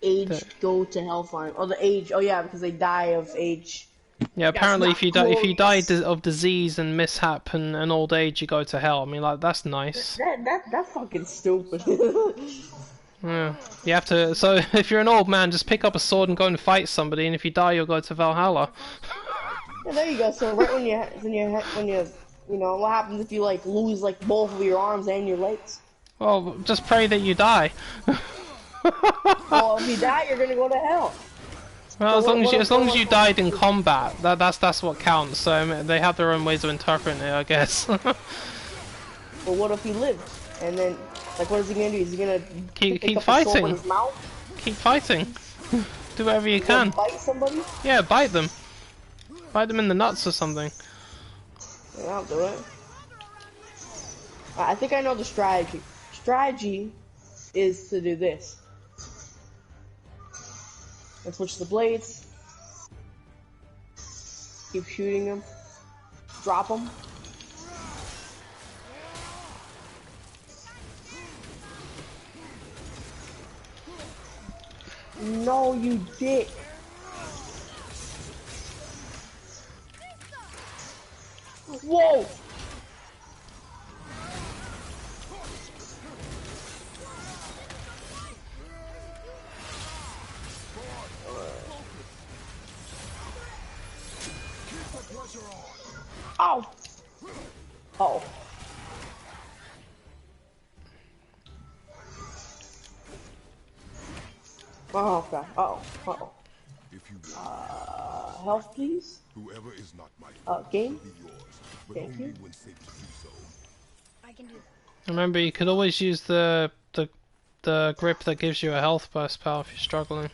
age go to Hellfire. Oh, the age, oh yeah, because they die of age. Yeah, apparently if you die of disease and mishap and old age, you go to hell. I mean, like, that's nice. That's fucking stupid. Yeah, you have to. So if you're an old man, just pick up a sword and go and fight somebody, and if you die, you'll go to Valhalla. Yeah, there you go. So right when you know, what happens if you like lose like both of your arms and your legs? Well, just pray that you die. Well, if you die, you're gonna go to hell. Well, as long as you died in combat, that's what counts. So I mean, they have their own ways of interpreting it, I guess. But what if he lived? And then, like, what is he gonna do? Is he gonna keep fighting? In his mouth? Keep fighting. Do whatever you can. Bite somebody? Yeah, bite them. Bite them in the nuts or something. Yeah, I'll do it. I think I know the strategy. Strategy is to do this. Let's switch the blades. Keep shooting them. Drop them. No, you dick. Whoa! Oh! Oh. Oh, okay. Uh-oh. If you Health, please? whoever is not my Game? will be yours, but Thank only you. when safe to do so. I can do that. Remember, you could always use the grip that gives you a health burst, pal, if you're struggling.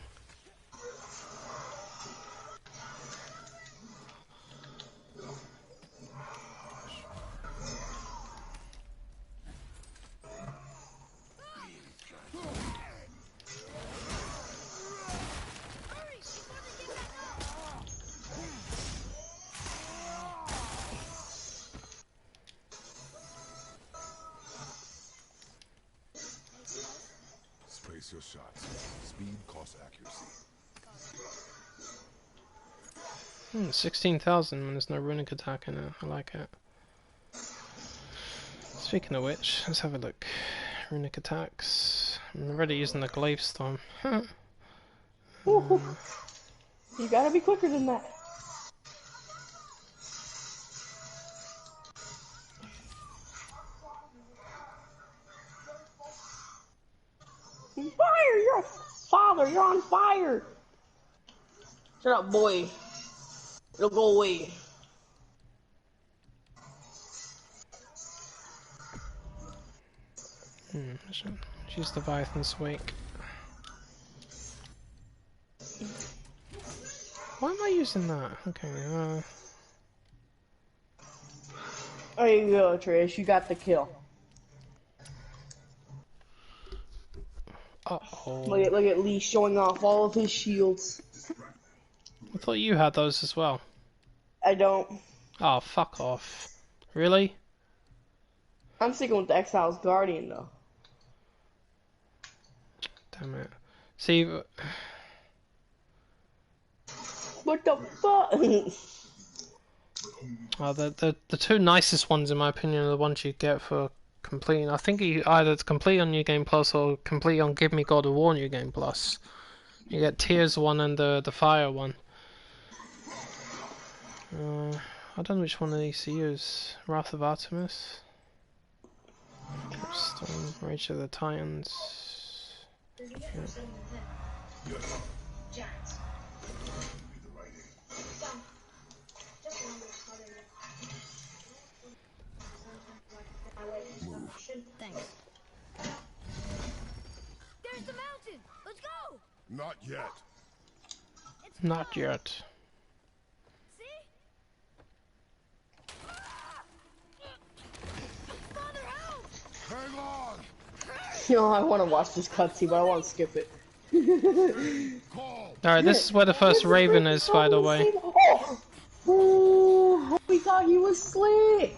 Space your shots. Speed costs accuracy. 16,000 when there's no runic attack in it. I like it. Speaking of which, let's have a look. Runic attacks. I'm already using the glaive storm. You gotta be quicker than that. Father, you're on fire! Shut up, boy. It'll go away. She's Leviathan's wake. Why am I using that? Okay, There you go, Trish. You got the kill. uh-oh. Look at Lee showing off all of his shields. I thought you had those as well. I don't. Oh, fuck off. Really? I'm sticking with the Exile's Guardian, though. Damn it. See... What the fuck? Oh, the two nicest ones, in my opinion, are the ones you get for completing. I think you either complete on New Game Plus or complete on Give Me God of War New Game Plus. You get Tears one and the Fire one. I don't know which one I need to use. Wrath of Artemis. Storm, Rage of the Titans. Yeah. Thanks. There's the mountain! Let's go! Not yet. It's Not fun. yet. See? Father, help! Hang on. You know, I want to watch this cutscene, but I want to skip it. Call. Alright, this is where the first Raven is, by the way. Oh, we thought he was slick.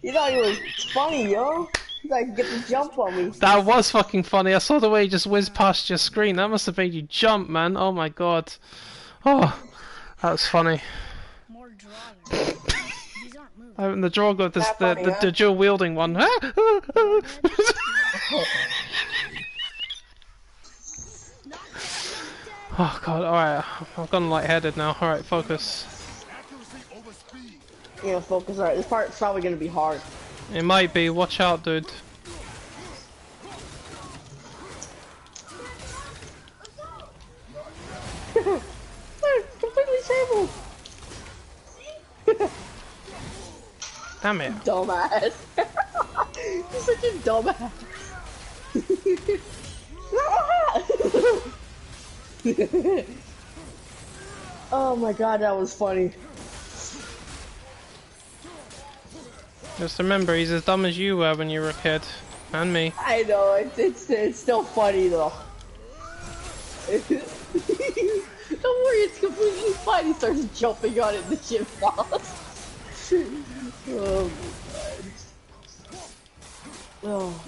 You thought he was funny, yo. You thought he could get the jump on me. That was fucking funny. I saw the way he just whizzed past your screen. That must have made you jump, man. Oh my god. Oh, that was funny. More drawers. These aren't moving. And the draw got this, That funny, huh? the dual wielding one. Oh god, alright. I've gone lightheaded now. Alright, focus. Accuracy over speed. Yeah, focus. Alright, this part's probably gonna be hard. It might be. Watch out, dude. Completely disabled. Damn it. Dumbass. You're such a dumbass. Oh my god, that was funny. Just remember, he's as dumb as you were when you were a kid. And me. I know, it's still funny though. Don't worry, it's completely fine. He starts jumping on it and the shit falls. Oh my god. Oh.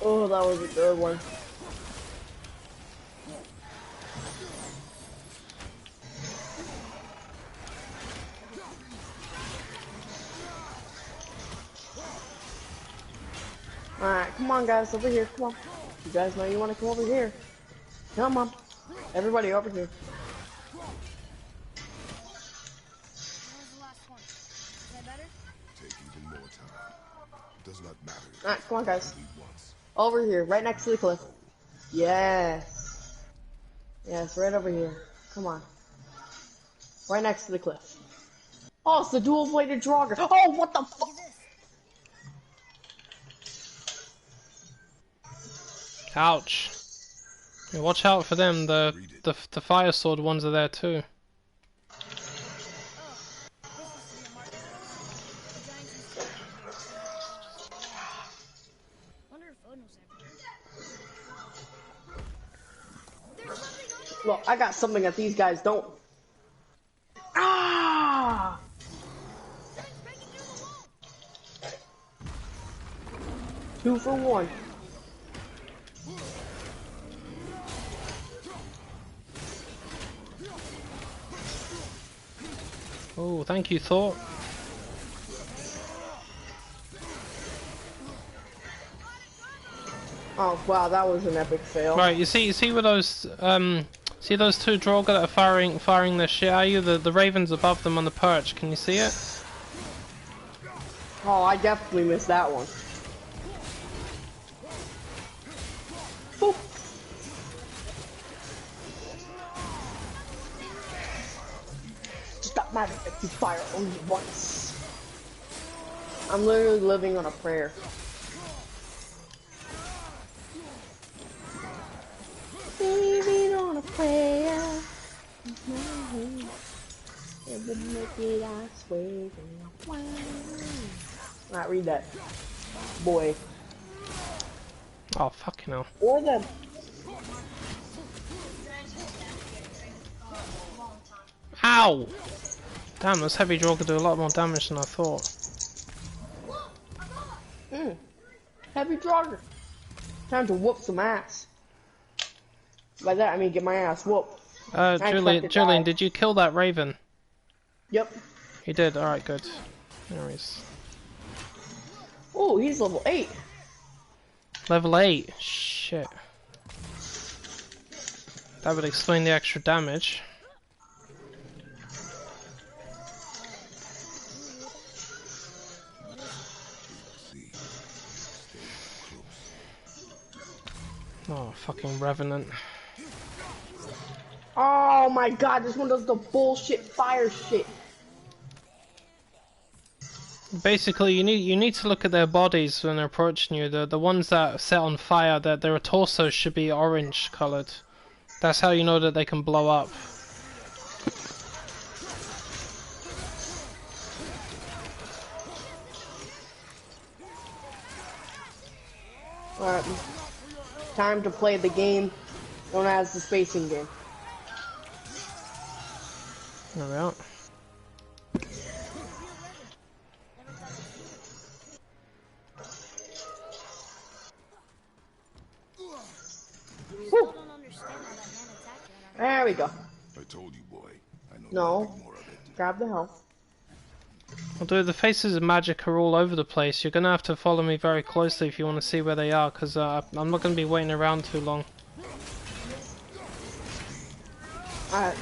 Oh, that was a good one. Alright, come on guys, over here, come on. You guys know you want to come over here. Come on. Everybody over here. That was the last one. Is that better? Take even more time. Does not matter. Alright, come on guys. Only once. Over here, right next to the cliff. Yes. Yes, right over here. Come on. Right next to the cliff. Oh, it's the dual-bladed Draugr. Oh, what the fuck? Ouch. Yeah, watch out for them. The fire sword ones are there too. Wonder if Odin's ever. Look, I got something that these guys don't. Ah! Two for one. Oh, thank you, Thor. Oh wow, that was an epic fail. Right, you see where those See those two Draugr that are firing their shit at you? The Raven's above them on the perch. Can you see it? Oh, I definitely missed that one. Boop. Stop matter if you fire only once. I'm literally living on a prayer. Living on a prayer. It would make it, I swear. Alright, read that. Boy. Oh, fucking hell. Or them. Ow! Damn, those heavy Draugr do a lot more damage than I thought. Heavy Draugr. Time to whoop some ass. By that I mean get my ass whooped. Julian, did you kill that Raven? Yep. You did? Alright, good. Anyways. Oh, he's level 8. Level 8? Shit. That would explain the extra damage. Oh, fucking Revenant. Oh my god, this one does the bullshit fire shit. Basically, you need to look at their bodies when they're approaching you. The ones that are set on fire, their torsos should be orange coloured. That's how you know that they can blow up. Alright. Time to play the game known as the spacing game. There we are. Whew. There we go. I told you, boy. I know No. nothing more of it. Grab the health. Although the faces of magic are all over the place, you're gonna have to follow me very closely if you want to see where they are, because I'm not gonna be waiting around too long. Alright.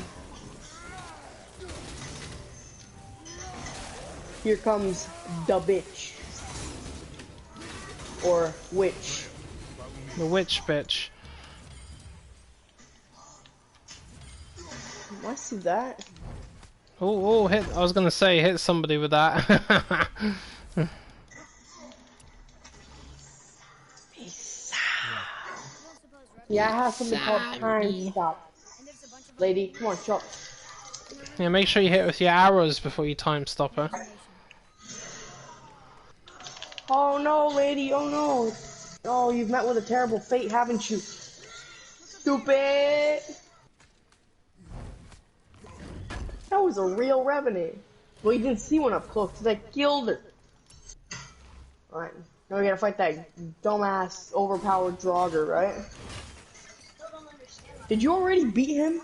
Here comes the bitch. Or witch. The witch bitch. I see that. Oh, hit! I was gonna say hit somebody with that. Yeah, I have something called time stop. Lady, come on, jump. Yeah, make sure you hit with your arrows before you time stop her. Oh no, lady, oh no. Oh, you've met with a terrible fate, haven't you? Stupid! That was a real Revenant. Well, you didn't see one up close, because I killed her. Alright, now we gotta fight that dumbass, overpowered Draugr, right? Did you already beat him?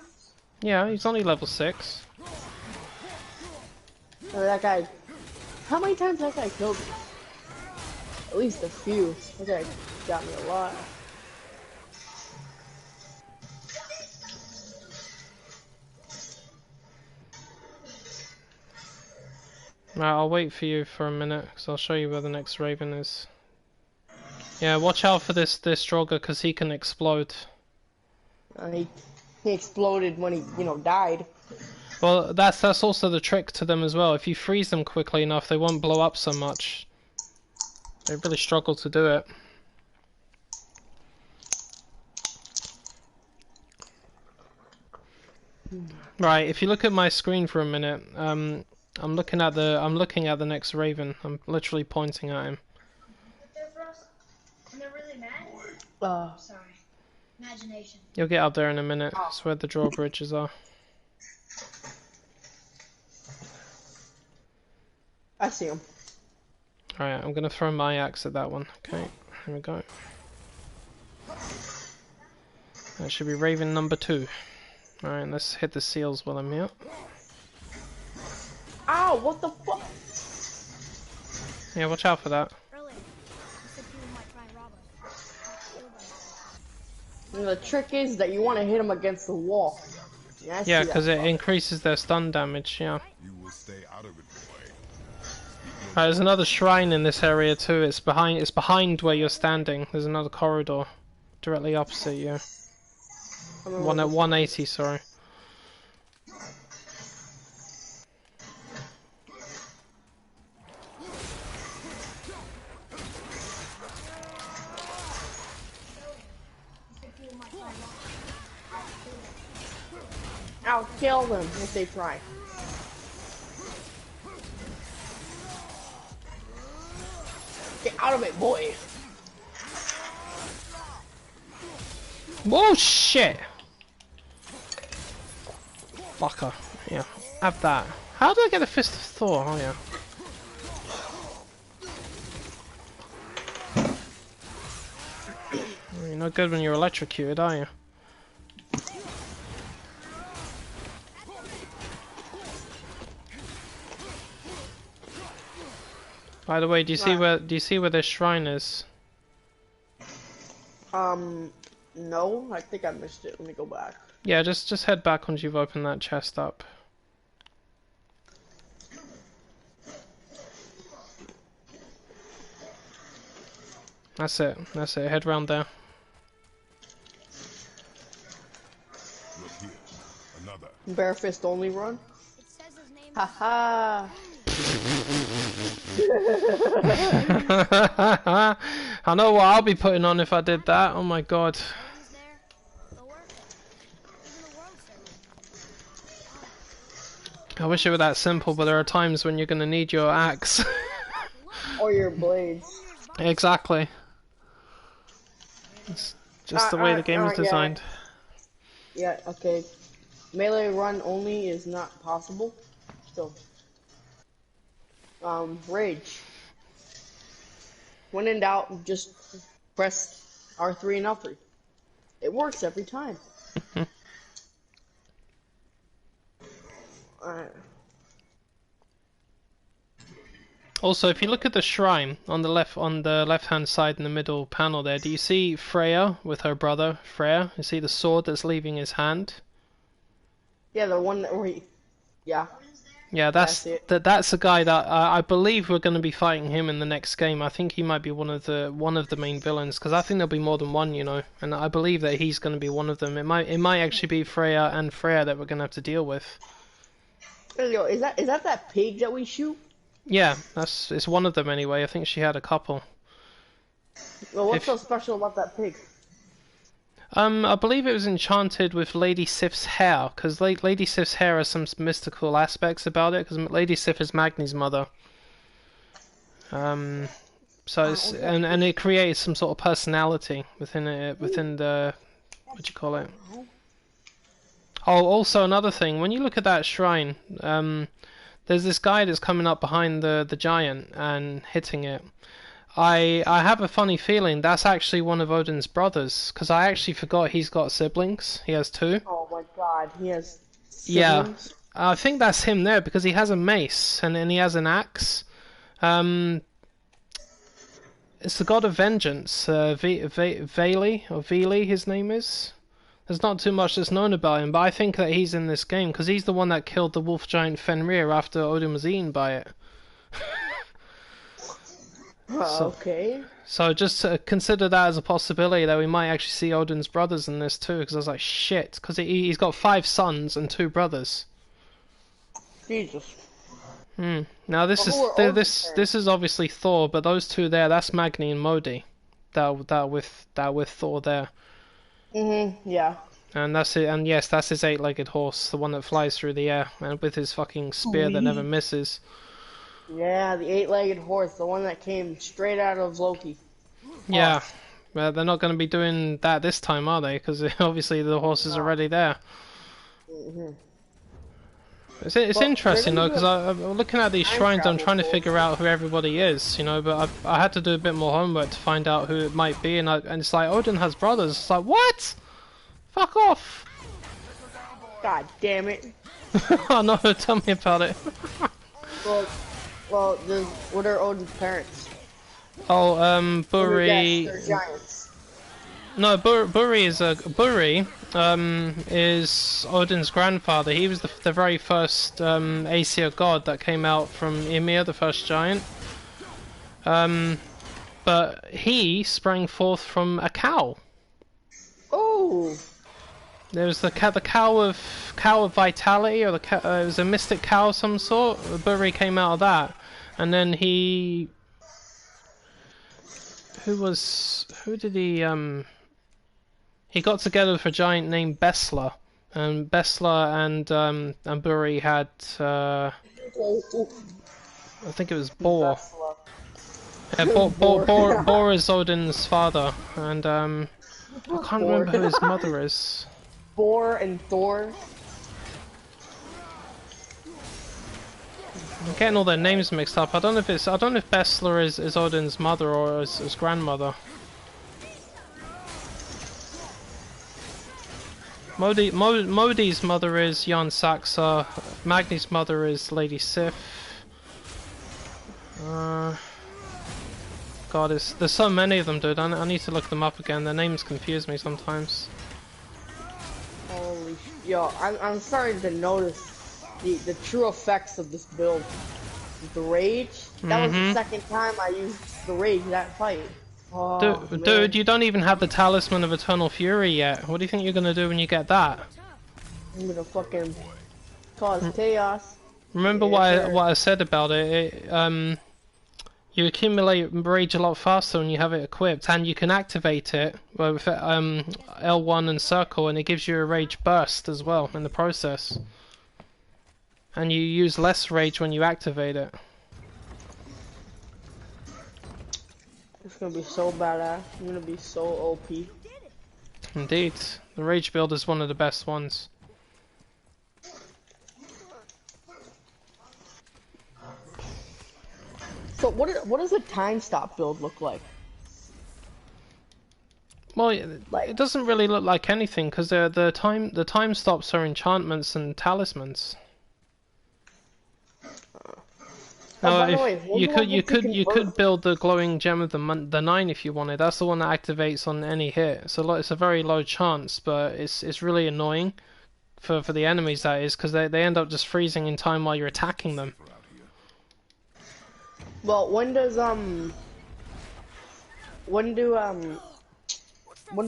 Yeah, he's only level 6. Or that guy... How many times that guy killed me? At least a few. That guy got me a lot. Right, I'll wait for you for a minute, because I'll show you where the next Raven is. Yeah, watch out for this Draugr, because he can explode. He exploded when he, died. Well, that's also the trick to them as well. If you freeze them quickly enough, they won't blow up so much. They really struggle to do it. Right, if you look at my screen for a minute, I'm looking at the next Raven. I'm literally pointing at him. When they're really mad? Sorry. Imagination. You'll get up there in a minute. That's where the drawbridges are. I see him. Alright, I'm gonna throw my axe at that one. Okay, here we go. That should be Raven number 2. Alright, let's hit the seals while I'm here. Ow, what the fuck? Yeah, watch out for that. Earlier, you said people might try and rob us. And the trick is that you want to hit them against the wall. Yeah, Yeah, because it increases their stun damage, yeah. You will stay out of it, boy. There's another shrine in this area too. It's behind where you're standing. There's another corridor directly opposite you. One at 180, sorry. I'll kill them if they try. Get out of it, boy. Whoa, shit! Fucker. Yeah, have that. How do I get a Fist of Thor? Oh, yeah. You're not good when you're electrocuted, are you? By the way, do you see where this shrine is? No, I think I missed it. Let me go back. Yeah, just head back once you've opened that chest up. That's it. That's it. Head round there. Look here. Another. Bare fist only run. It says his name. Haha. I know what I'll be putting on if I did that. Oh my god. Odin's there. Thor. Even the world servant. I wish it were that simple, but there are times when you're gonna need your axe. Or your blades. Exactly. It's just the way the game is designed. Yeah, okay. Melee run only is not possible. Still. Rage. When in doubt, just press R3 and L3. It works every time. Alright. Also, if you look at the shrine on the left-hand side in the middle panel there, do you see Freya with her brother Freya? You see the sword that's leaving his hand? Yeah, the one that where he... Yeah. Yeah, that's the guy that I believe we're going to be fighting him in the next game. I think he might be one of the main villains, because I think there'll be more than one, you know. And I believe that he's going to be one of them. It might actually be Freya and Freya that we're going to have to deal with. Is that pig that we shoot? Yeah, it's one of them anyway. I think she had a couple. Well, what's so special about that pig? I believe it was enchanted with Lady Sif's hair, because Lady Sif's hair has some mystical aspects about it, because Lady Sif is Magni's mother. So it's, and it creates some sort of personality within the, what do you call it? Oh, also another thing, when you look at that shrine, there's this guy that's coming up behind the giant and hitting it. I have a funny feeling that's actually one of Odin's brothers, because I actually forgot he's got siblings. He has two. Oh my god, he has siblings? Yeah, I think that's him there, because he has a mace and he has an axe. It's the god of vengeance, Veli, or Vili his name is. There's not too much that's known about him, but I think that he's in this game, because he's the one that killed the wolf giant Fenrir after Odin was eaten by it. Okay. So just consider that as a possibility that we might actually see Odin's brothers in this too, because I was like, shit, because he's got 5 sons and 2 brothers. Jesus. Now this is obviously Thor, but those two there, that's Magni and Modi, that with Thor there. Yeah. And that's it. And yes, that's his 8-legged horse, the one that flies through the air, and with his fucking spear that never misses. Yeah, the 8-legged horse, the one that came straight out of Loki. Yeah, but they're not going to be doing that this time, are they? Because obviously the horse is already there. It's interesting though, because I'm looking at these shrines, I'm trying to figure out who everybody is, you know. But I had to do a bit more homework to find out who it might be, and it's like Odin has brothers. It's like, what? Fuck off! God damn it! Oh no, tell me about it. Well, what are Odin's parents? Oh, Buri. They're giants. No, Buri is Odin's grandfather. He was the very first Aesir god that came out from Ymir, the first giant. But he sprang forth from a cow. Oh. There was the cow of vitality, or it was a mystic cow of some sort. Buri came out of that, and then he. Who did he? He got together with a giant named Besla, and Besla and Buri had. I think it was Bor. Yeah, Bor is Odin's father, and I can't remember who his mother is. Bor and Thor. I'm getting all their names mixed up. I don't know if Besla is Odin's mother or his grandmother. Modi's mother is Jan Saxa. Magni's mother is Lady Sif. God, there's so many of them, dude. I need to look them up again. Their names confuse me sometimes. Holy yo, I'm starting to notice the true effects of this build. The rage. That was the second time I used the rage that fight. Oh, dude, you don't even have the talisman of Eternal Fury yet. What do you think you're gonna do when you get that? I'm gonna fucking cause chaos. Remember what I said about it? You accumulate rage a lot faster when you have it equipped, and you can activate it with L1 and circle, and it gives you a rage burst as well in the process. And you use less rage when you activate it. It's gonna be so badass. I'm gonna be so OP. Indeed, the rage build is one of the best ones. So what does a time stop build look like? Well, it doesn't really look like anything because the time stops are enchantments and talismans. No, you could build the glowing gem of the 9 if you wanted. That's the one that activates on any hit. So it's a very low chance, but it's really annoying for the enemies, that is, because they end up just freezing in time while you're attacking them. Well, when do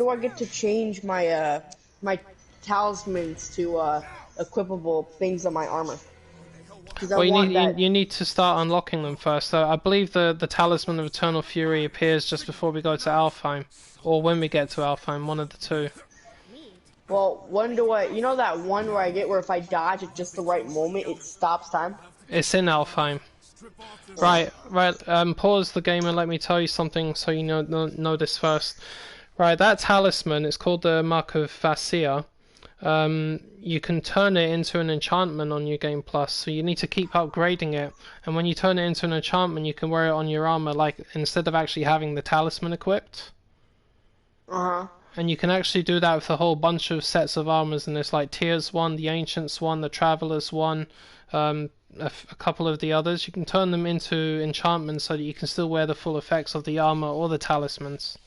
I get to change my my talismans to equipable things on my armor? Well, you need to start unlocking them first. So I believe the talisman of Eternal Fury appears just before we go to Alfheim, or when we get to Alfheim, one of the two. Well, when do I? You know that one where I get where if I dodge at just the right moment, it stops time. It's in Alfheim. Right. Pause the game and let me tell you something so you know this first. Right, that talisman, it's called the Mark of Vasir. You can turn it into an enchantment on New Game Plus, so you need to keep upgrading it. And when you turn it into an enchantment, you can wear it on your armor, like instead of actually having the talisman equipped. And you can actually do that with a whole bunch of sets of armors, and there's like Tears 1, the Ancients 1, the Travelers 1, a couple of the others. You can turn them into enchantments so that you can still wear the full effects of the armor or the talismans.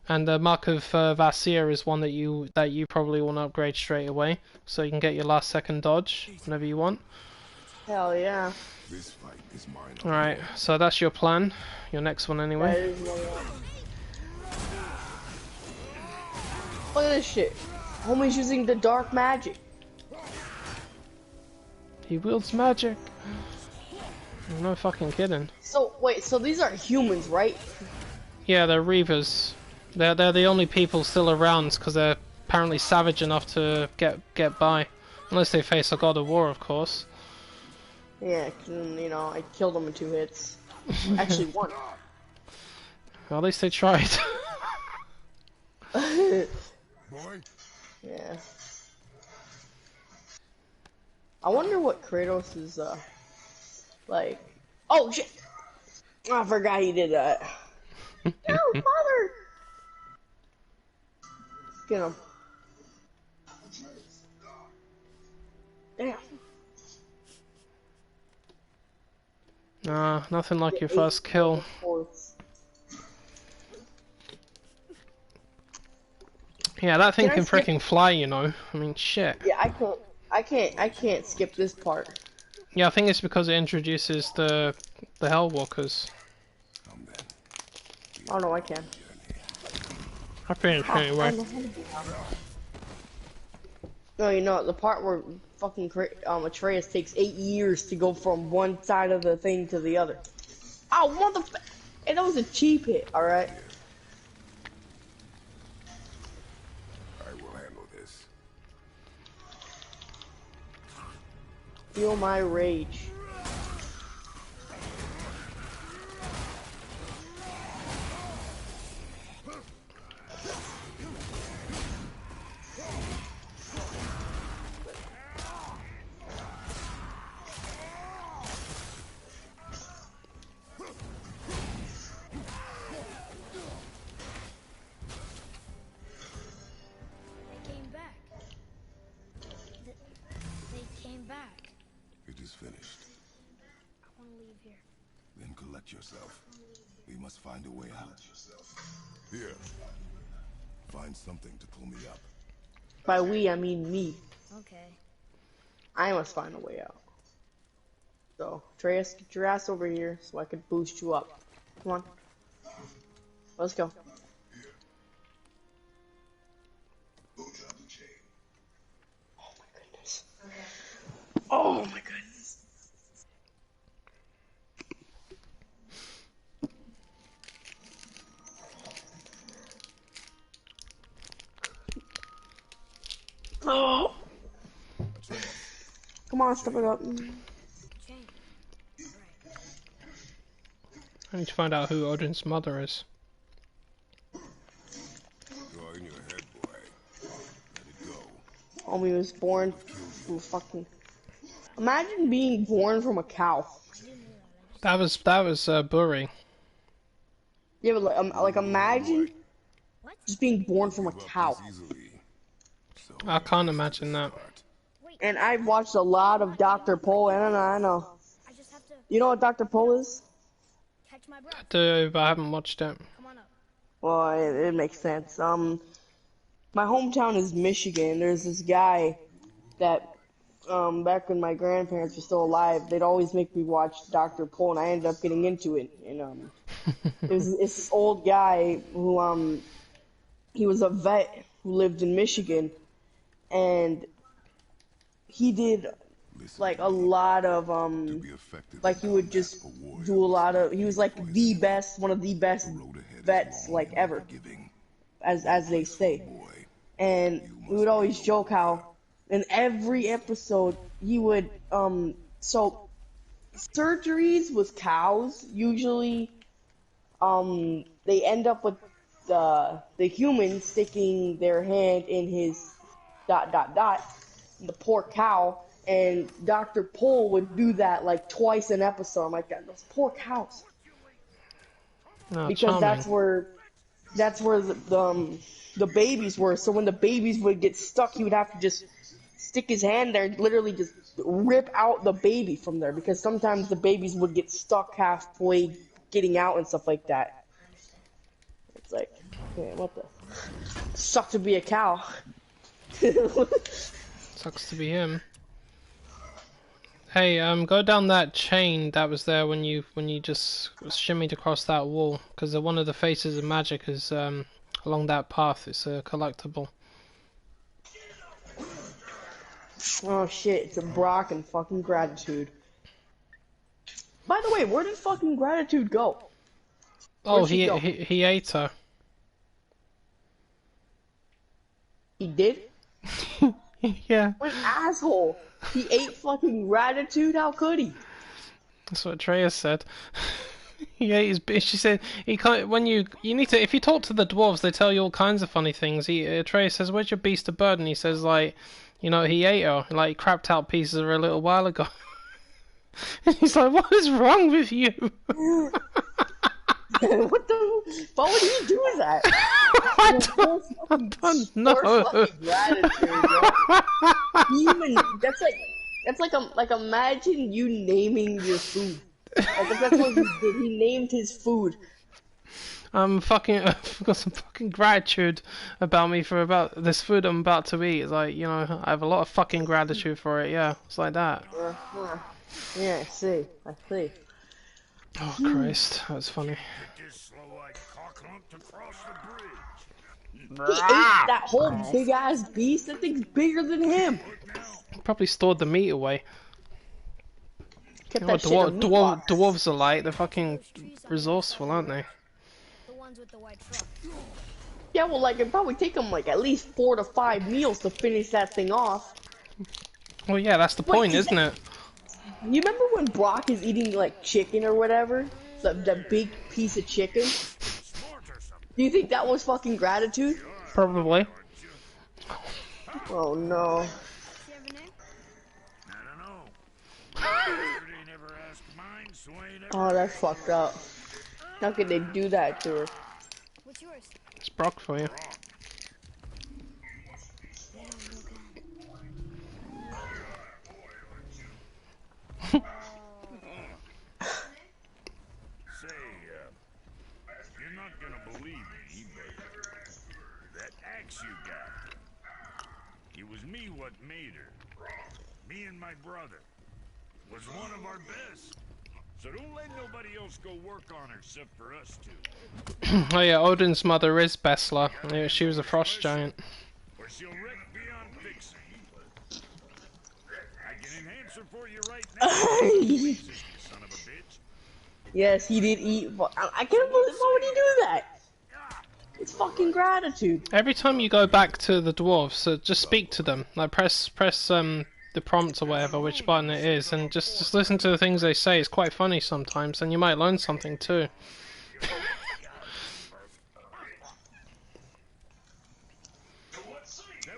And the Mark of Vasir is one that you probably want to upgrade straight away, so you can get your last second dodge whenever you want. Hell yeah. This fight is mine. Alright, so that's your plan. Your next one anyway. That is my Look at this shit. Homie's using the dark magic. He wields magic. No fucking kidding. So wait, so these are humans, right? Yeah, they're Reavers. They're the only people still around because they're apparently savage enough to get by, unless they face a god of war, of course. Yeah, you know, I killed them in 2 hits. Actually, 1. Well, at least they tried. Boy. Yeah. I wonder what Kratos is like. Oh shit! I forgot he did that. No, mother! Get him. Damn. Nah, nothing like your first kill. Yeah, that thing Can I can skip- freaking fly, you know. I mean, shit. Yeah, I can't skip this part. Yeah, I think it's because it introduces the Hellwalkers. Come then. Oh no, I can. I finished anyway. No, you know the part where fucking Atreus takes 8 years to go from one side of the thing to the other. Oh, motherfucker! And that was a cheap hit. All right. I will handle this. Feel my rage. They came back. They came back. It is finished. I want to leave here. Then collect yourself. We must find a way out. Here. Find something to pull me up. By we, I mean me. Okay. I must find a way out. So, Atreus, get your ass over here so I can boost you up. Come on. Let's go. Oh my goodness. Oh my goodness. Oh. Come on, step it up. Chain. I need to find out who Odin's mother is. You're in your head, boy. Let it go. Homie was born from fucking. Imagine being born from a cow. That was Buri. Yeah, but like imagine just being born from a cow. Easily. So I can't imagine that. And I've watched a lot of Dr. Pol, and I know. I just have to You know what Dr. Pol is? catch my breath. I do, but I haven't watched it. Come on up. Well, it makes sense. My hometown is Michigan. There's this guy that, back when my grandparents were still alive, they'd always make me watch Dr. Pol, and I ended up getting into it. And it's this old guy who, he was a vet who lived in Michigan, and he did like a lot of like he would just do a lot of. He was like the best, one of the best vets like ever, as they say. And we would always joke how in every episode he would so surgeries with cows usually they end up with the human sticking their hand in his ... the poor cow, and Dr. Pol would do that like twice an episode. I'm like, those poor cows. Oh, Because charming. that's where the babies were. So when the babies would get stuck, he would have to just stick his hand there and literally just rip out the baby from there, because sometimes the babies would get stuck halfway getting out and stuff like that. It's like, man, what the sucks to be a cow. Sucks to be him. Hey, go down that chain that was there when you just shimmied across that wall, because one of the faces of magic is along that path. It's a collectible. Oh shit, it's a Brock and fucking Gratitude. By the way, where did fucking Gratitude go? Oh, Where'd she go? he ate her. He did? Yeah, What an asshole! He ate fucking Gratitude? How could he? that's what Atreus said. He ate his bitch. She said he can't. When you need to, if you talk to the dwarves, they tell you all kinds of funny things. Atreus says, "Where's your beast of burden?" He says, like, you know, he ate her, like he crapped out pieces of her a little while ago. And he's like, "What is wrong with you?" What the? Why would he do that? I don't know. Poor fucking Gratitude, bro. He even that's like imagine you naming your food. Like that's what he did. He named his food. I'm fucking, I've got some fucking gratitude about me for about this food I'm about to eat. It's like, you know, I have a lot of fucking gratitude for it. Yeah, it's like that. Yeah, I see. I see. Oh Christ, that was funny. Get this slow-eyed cocklump to cross the bridge. He ate that whole big ass beast. That thing's bigger than him. Probably stored the meat away. Kept You know that what shit in a meat box. dwarves are like? They're fucking resourceful, aren't they? The ones with the white truck. Yeah, well, like, it'd probably take them, like, at least 4 to 5 meals to finish that thing off. Well, yeah, that's the point, isn't it? You remember when Brock is eating, like, chicken or whatever? The big piece of chicken? Do you think that was fucking gratitude? Probably. Oh, no. Does she have a name? I don't know. They never asked mine, so I ain't ever. Oh, that's fucked up. How could they do that to her? What's yours? It's Brock for you. Say, you're not gonna believe me, but that axe you got, it was me what made her. Me and my brother. Was one of our best. So don't let nobody else go work on her except for us two. Oh yeah, Odin's mother is Bessla. Yeah, she was a frost giant. Or she'll wreck beyond fixing. I can enhance her for you right now. You son of a bitch. Yes, he did eat. I can't believe. Why would he do that? It's fucking gratitude. Every time you go back to the dwarves, just speak to them. Like press the prompt or whatever, which button it is, and just listen to the things they say. It's quite funny sometimes, and you might learn something too. That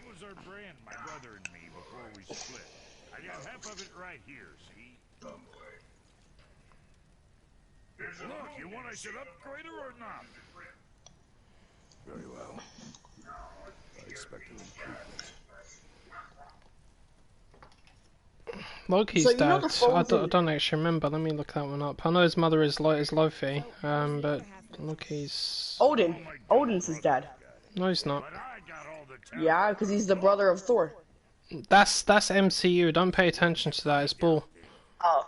was our brand, my brother and me, before we split. I got half of it right here, see? Look, you want I should upgrade her or not? Very well. I expect an improvement. Loki's So you know dad, the phones I don't actually remember. Let me look that one up. I know his mother is Lofi, but Loki's... Odin. Odin's his dad. No, he's not. But I got all the talent. Yeah, because he's the brother of Thor. That's MCU. Don't pay attention to that. It's bull. Oh.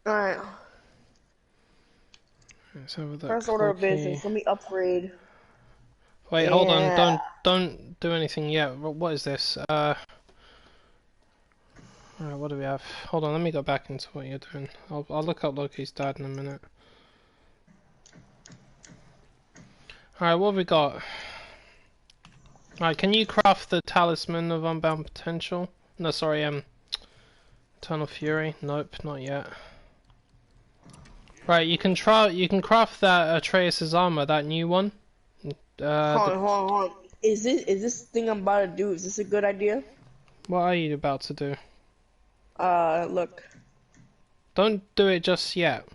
Alright. Let's have a look. First order of Loki. business. Let me upgrade. Wait, hold on. Yeah. Don't do anything yet. What is this? Alright, what do we have? Hold on. Let me go back into what you're doing. I'll look up Loki's dad in a minute. Alright, what have we got? Alright, can you craft the talisman of unbound potential? No, sorry, Eternal Fury. Nope, not yet. Right, you can craft that Atreus' armor, that new one. Hold on. Is this thing I'm about to do? Is this a good idea? What are you about to do? Look. Don't do it just yet.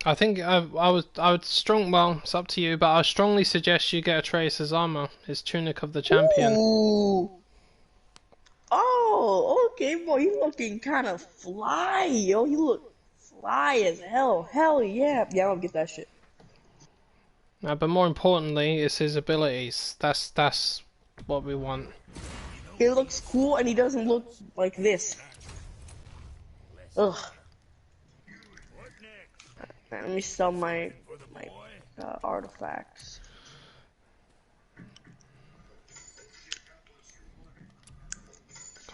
I think I would strong. Well, it's up to you, but I strongly suggest you get Atreus' armor, his tunic of the champion. Ooh. Oh, okay, boy, you looking kind of fly, yo. You look fly as hell. Hell yeah. Yeah, I'll get that shit. But more importantly, it's his abilities. That's what we want. He looks cool, and he doesn't look like this. Ugh. Let me sell my artifacts.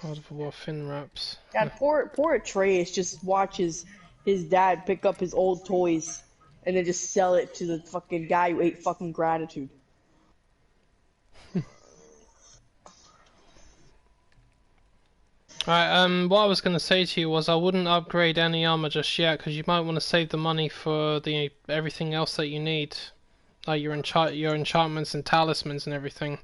God of War fin wraps. God, poor Atreus just watches his dad pick up his old toys and then just sell it to the fucking guy who ate fucking gratitude. Alright, what I was going to say to you was I wouldn't upgrade any armor just yet, because you might want to save the money for everything else that you need. Like your enchantments and talismans and everything.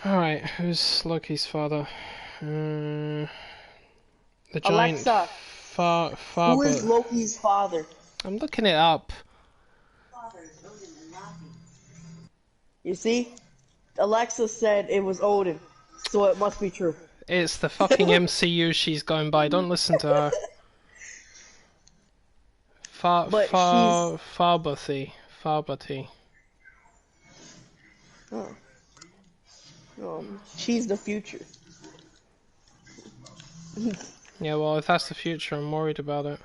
Alright, who's Loki's father? The giant Alexa, Who is Loki's father? I'm looking it up. You see? Alexa said it was Odin, so it must be true. It's the fucking MCU she's going by. Don't listen to her. But Farbathy. She's the future. Yeah, well, if that's the future, I'm worried about it.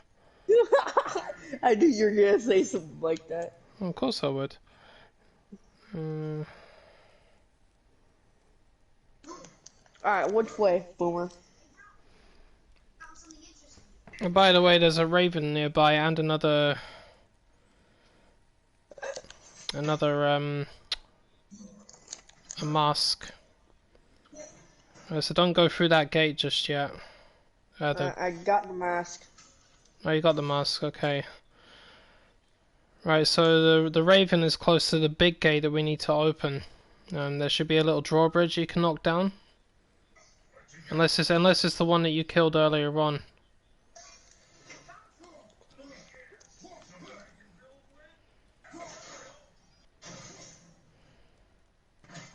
I knew you were gonna say something like that. Of course I would. Alright, which way, Boomer? And by the way, there's a raven nearby and another a mask. So don't go through that gate just yet. I got the mask. Oh, you got the mask, okay. Right, so the raven is close to the big gate that we need to open. There should be a little drawbridge you can knock down. Unless it's the one that you killed earlier on.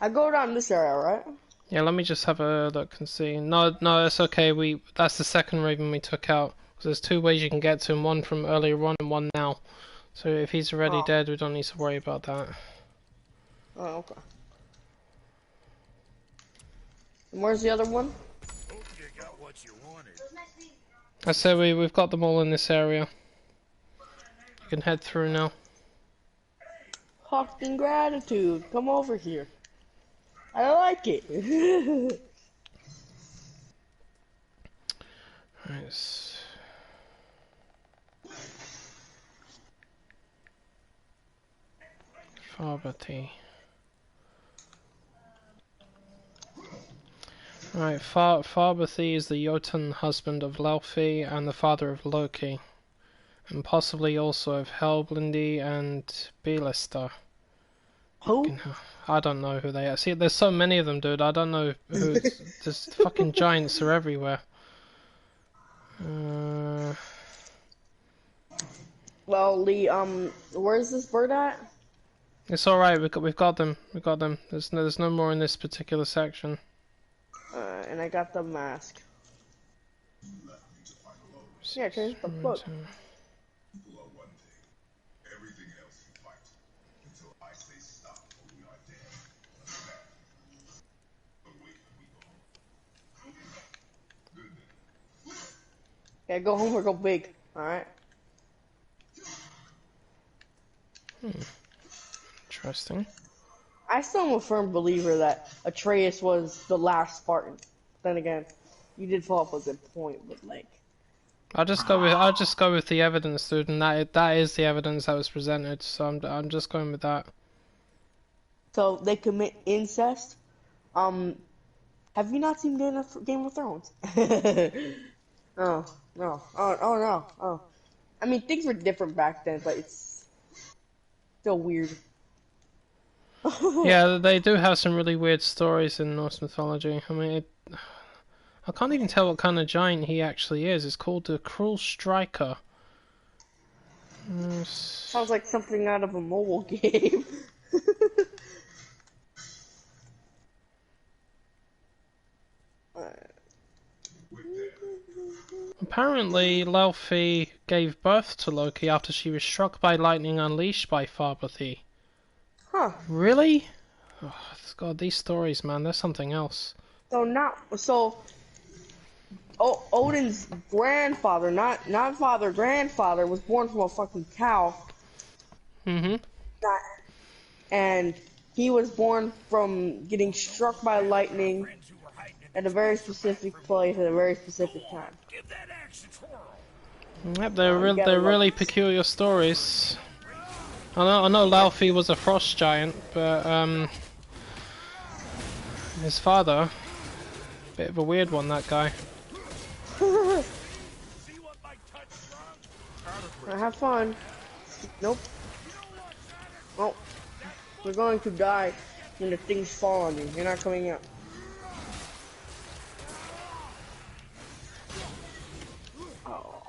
I go down this area, right? Yeah, let me just have a look and see. No, it's okay. That's the second raven we took out. Because there's two ways you can get to him. One from earlier on and one now. So if he's already dead, we don't need to worry about that. Oh, okay. And where's the other one? I said we've got them all in this area. You can head through now. Fucking gratitude. Come over here. I like it. Nice. Farbathy. Right, Farbathy is the Jotun husband of Laufey and the father of Loki. And possibly also of Helblindi and Belester. Who? I don't know who they are. See, there's so many of them, dude. I don't know who. There's fucking giants are everywhere. Well, Lee, where's this bird at? It's all right. We've got them. There's no more in this particular section. And I got the mask. Yeah, change the book. Yeah, go home or go big. Alright? Interesting. I still am a firm believer that Atreus was the last Spartan. Then again, you did fall off a good point, but like... I'll just go with the evidence, dude, and that is the evidence that was presented, so I'm just going with that. So, they commit incest? Have you not seen Game of Thrones? Oh, no. Oh, no. Oh. I mean, things were different back then, but it's still weird. Yeah, they do have some really weird stories in Norse mythology. I mean, I can't even tell what kind of giant he actually is. It's called the Cruel Striker. Sounds like something out of a mobile game. Apparently, Laufey gave birth to Loki after she was struck by lightning unleashed by Farbathy. Huh. Really? Oh, God, these stories, man, they're something else. Odin's grandfather, not father, grandfather, was born from a fucking cow. Mm-hmm. And he was born from getting struck by lightning at a very specific place at a very specific time. Yep, they're really peculiar stories. I know Laufey was a frost giant, but his father, bit of a weird one, that guy. Have fun. Nope. Oh, we're going to die when the things fall on you. You're not coming out. Oh.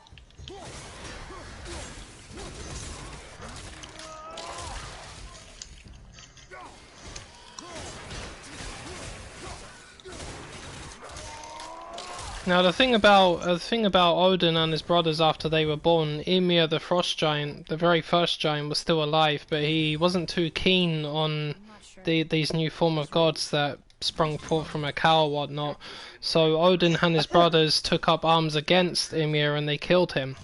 Now the thing about Odin and his brothers after they were born, Ymir the frost giant, the very first giant, was still alive, but he wasn't too keen on these new form of gods that sprung forth from a cow or whatnot. So Odin and his brothers took up arms against Ymir and they killed him.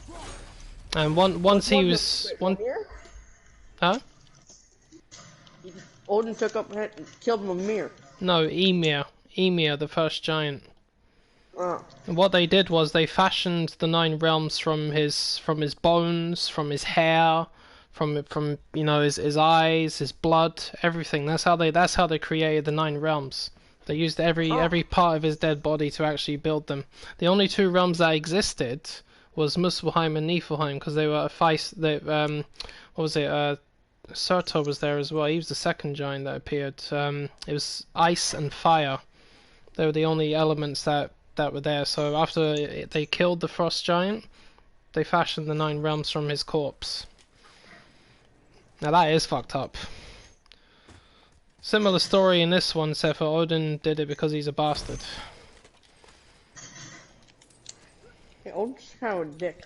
And once he was huh? Odin took up and killed Mimir. No, Ymir the first giant. Oh. And what they did was they fashioned the 9 realms from his bones, from his hair, from you know his eyes, his blood, everything. That's how they created the 9 realms. They used every part of his dead body to actually build them. The only 2 realms that existed was Muspelheim and Niflheim because they were what was it? Surtur was there as well. He was the second giant that appeared. It was ice and fire. They were the only elements that were there. So after they killed the frost giant, they fashioned the 9 realms from his corpse. Now that is fucked up. Similar story in this one, except for Odin did it because he's a bastard. Yeah, Odin's kind of a dick.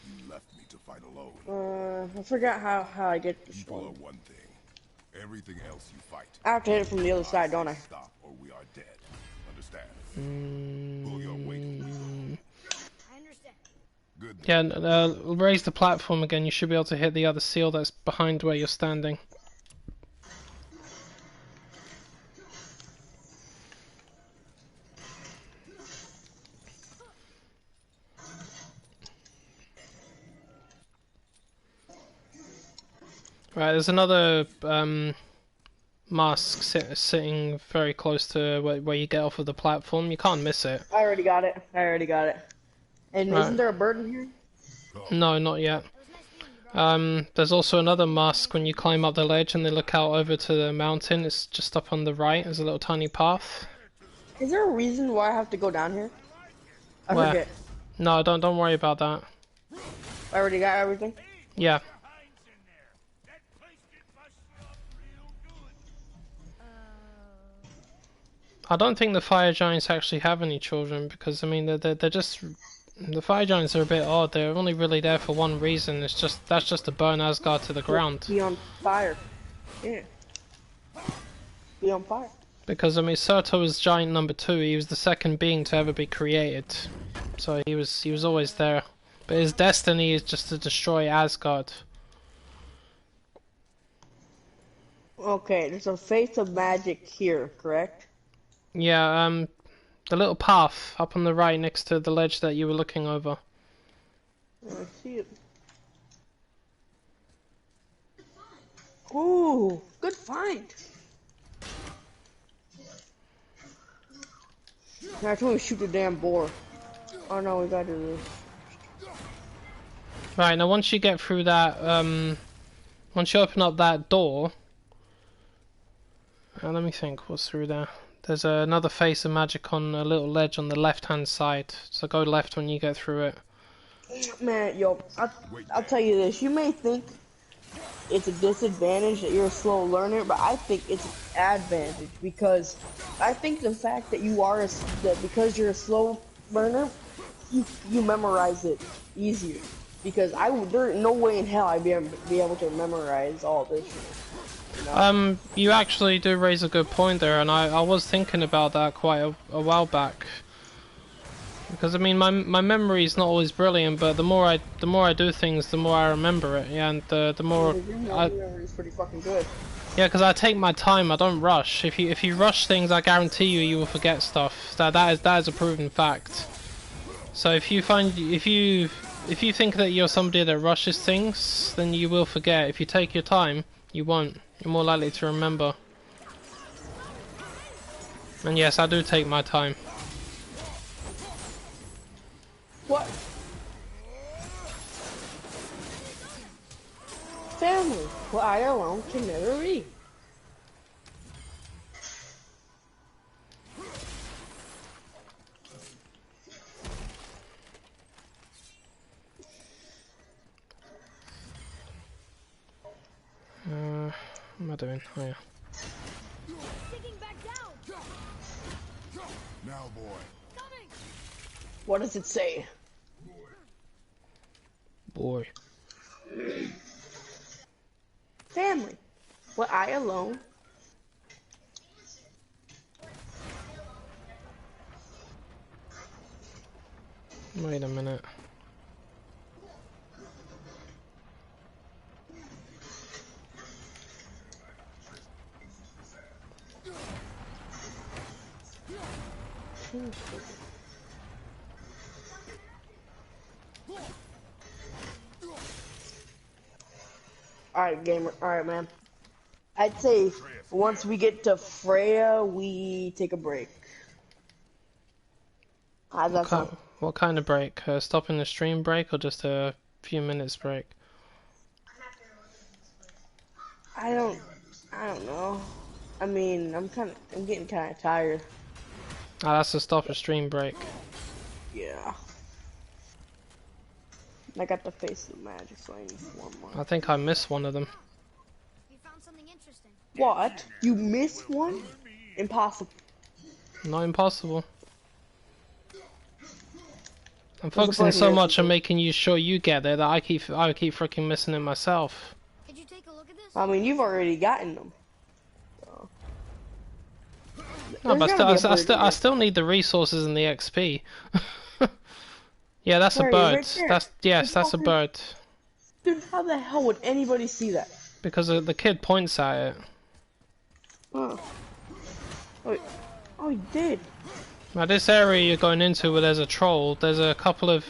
You left me to fight alone. I forgot how I get this People are one. one thing. Everything else you fight. I have to hit it from the other side, don't I? Stop or we are dead. Understand? Pull your weight, Weasel. I understand. Good. Yeah, raise the platform again. You should be able to hit the other seal that's behind where you're standing. Right, there's another mask sitting very close to where you get off of the platform. You can't miss it. I already got it. And Right. isn't there a bird in here? No, not yet. There's also another mask when you climb up the ledge and they look out over to the mountain. It's just up on the right. There's a little tiny path. Is there a reason why I have to go down here? I Where? forget. No, don't worry about that. I already got everything. Yeah. I don't think the fire giants actually have any children because I mean they're just the fire giants are a bit odd. They're only really there for one reason. That's just to burn Asgard to the ground. Be on fire. Yeah. Be on fire. Because I mean Surtur was giant number 2. He was the second being to ever be created, so he was always there. But his destiny is just to destroy Asgard. Okay, there's a face of magic here, correct? Yeah, the little path up on the right next to the ledge that you were looking over. I see it. Ooh, good find. I told him to shoot the damn boar. Oh no, we gotta do this. Right, now once you get through that, once you open up that door, let me think, what's through there? There's another face of magic on a little ledge on the left-hand side, so go left when you get through it. Man, yo, I'll tell you this. You may think it's a disadvantage that you're a slow learner, but I think it's an advantage because I think the fact that because you're a slow learner, you memorize it easier. Because there's no way in hell I'd be able to memorize all this shit. No. You actually do raise a good point there, and I was thinking about that quite a while back. Because I mean, my memory is not always brilliant, but the more I do things, the more I remember it. Yeah, and the more Your memory is pretty fucking good. yeah, because I take my time. I don't rush. If you rush things, I guarantee you will forget stuff. That is a proven fact. So if you think that you're somebody that rushes things, then you will forget. If you take your time, you won't. You're more likely to remember. And yes, I do take my time. What? Family, what I alone can never read. What am I doing? Oh yeah. Sinking back down. Now, boy. Coming. What does it say? Boy. Family. What, I alone? Wait a minute. Alright, gamer. Alright, man. I'd say once we get to Freya, we take a break. How's that sound? What kind of break? Stopping the stream break or just a few minutes break? I don't know. I mean, I'm getting kind of tired. Ah, that's a stop a stream break. Yeah. I got the face of magic, so I need one more. I think I missed one of them. We found something interesting. What? You missed one? Impossible. Not impossible. I'm There's a focusing button so here, much on people. making you sure you get there that I keep freaking missing it myself. Could you take a look at this? I mean, you've already gotten them. No, but There's gotta be a I bird here. still need the resources and the XP. Yeah, that's a Where are you? bird. Right there. That's There's that's a nothing- bird. Dude, how the hell would anybody see that? Because the kid points at it. Oh. Wait. Oh, he did. Now this area you're going into where there's a troll, there's a couple of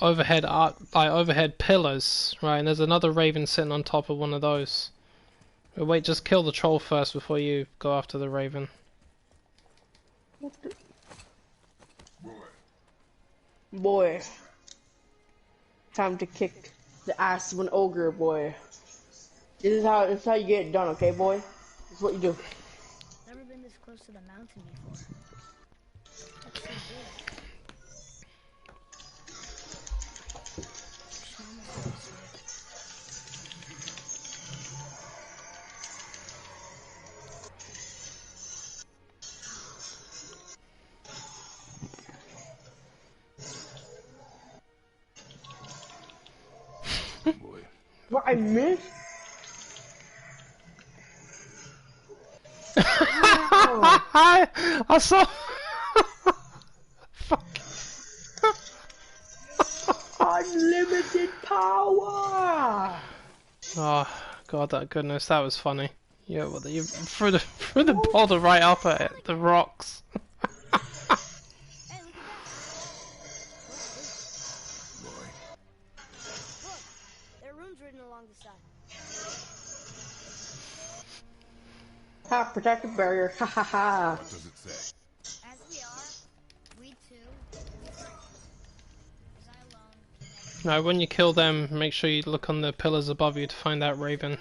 overhead pillars, right? And there's another raven sitting on top of one of those. But wait, just kill the troll first before you go after the raven. What the... Boy. Time to kick the ass of an ogre, boy. This is how you get it done, okay, boy? This is what you do. Never been this close to the mountain before. That's so big. She almost looks weird. Boy. What I missed? I saw. Fuck. Unlimited power! Oh god, that goodness, that was funny. Yeah, well, you threw the boulder right up at it, the rocks. Hey, look at that. Boy. Look, there are runes written along the side. Ha, protective barrier, ha ha ha. What does it say? As we are, we too. As I alone. Now, when you kill them, make sure you look on the pillars above you to find that raven.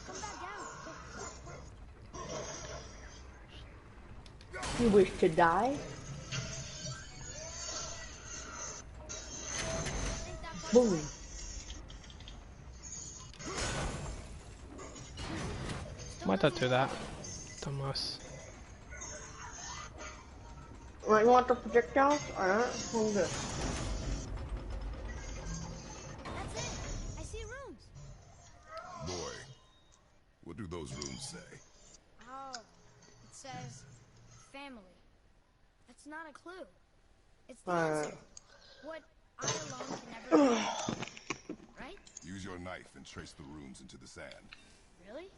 Come back down. You wish to die? Think that part Boom. Why'd I do that? Dumbass. Right, you want the projectiles? Alright, hold it. That's it. I see runes. Boy. What do those runes say? Oh, it says family. That's not a clue. It's the answer. What I alone can never do. Right? Use your knife and trace the runes into the sand. Really?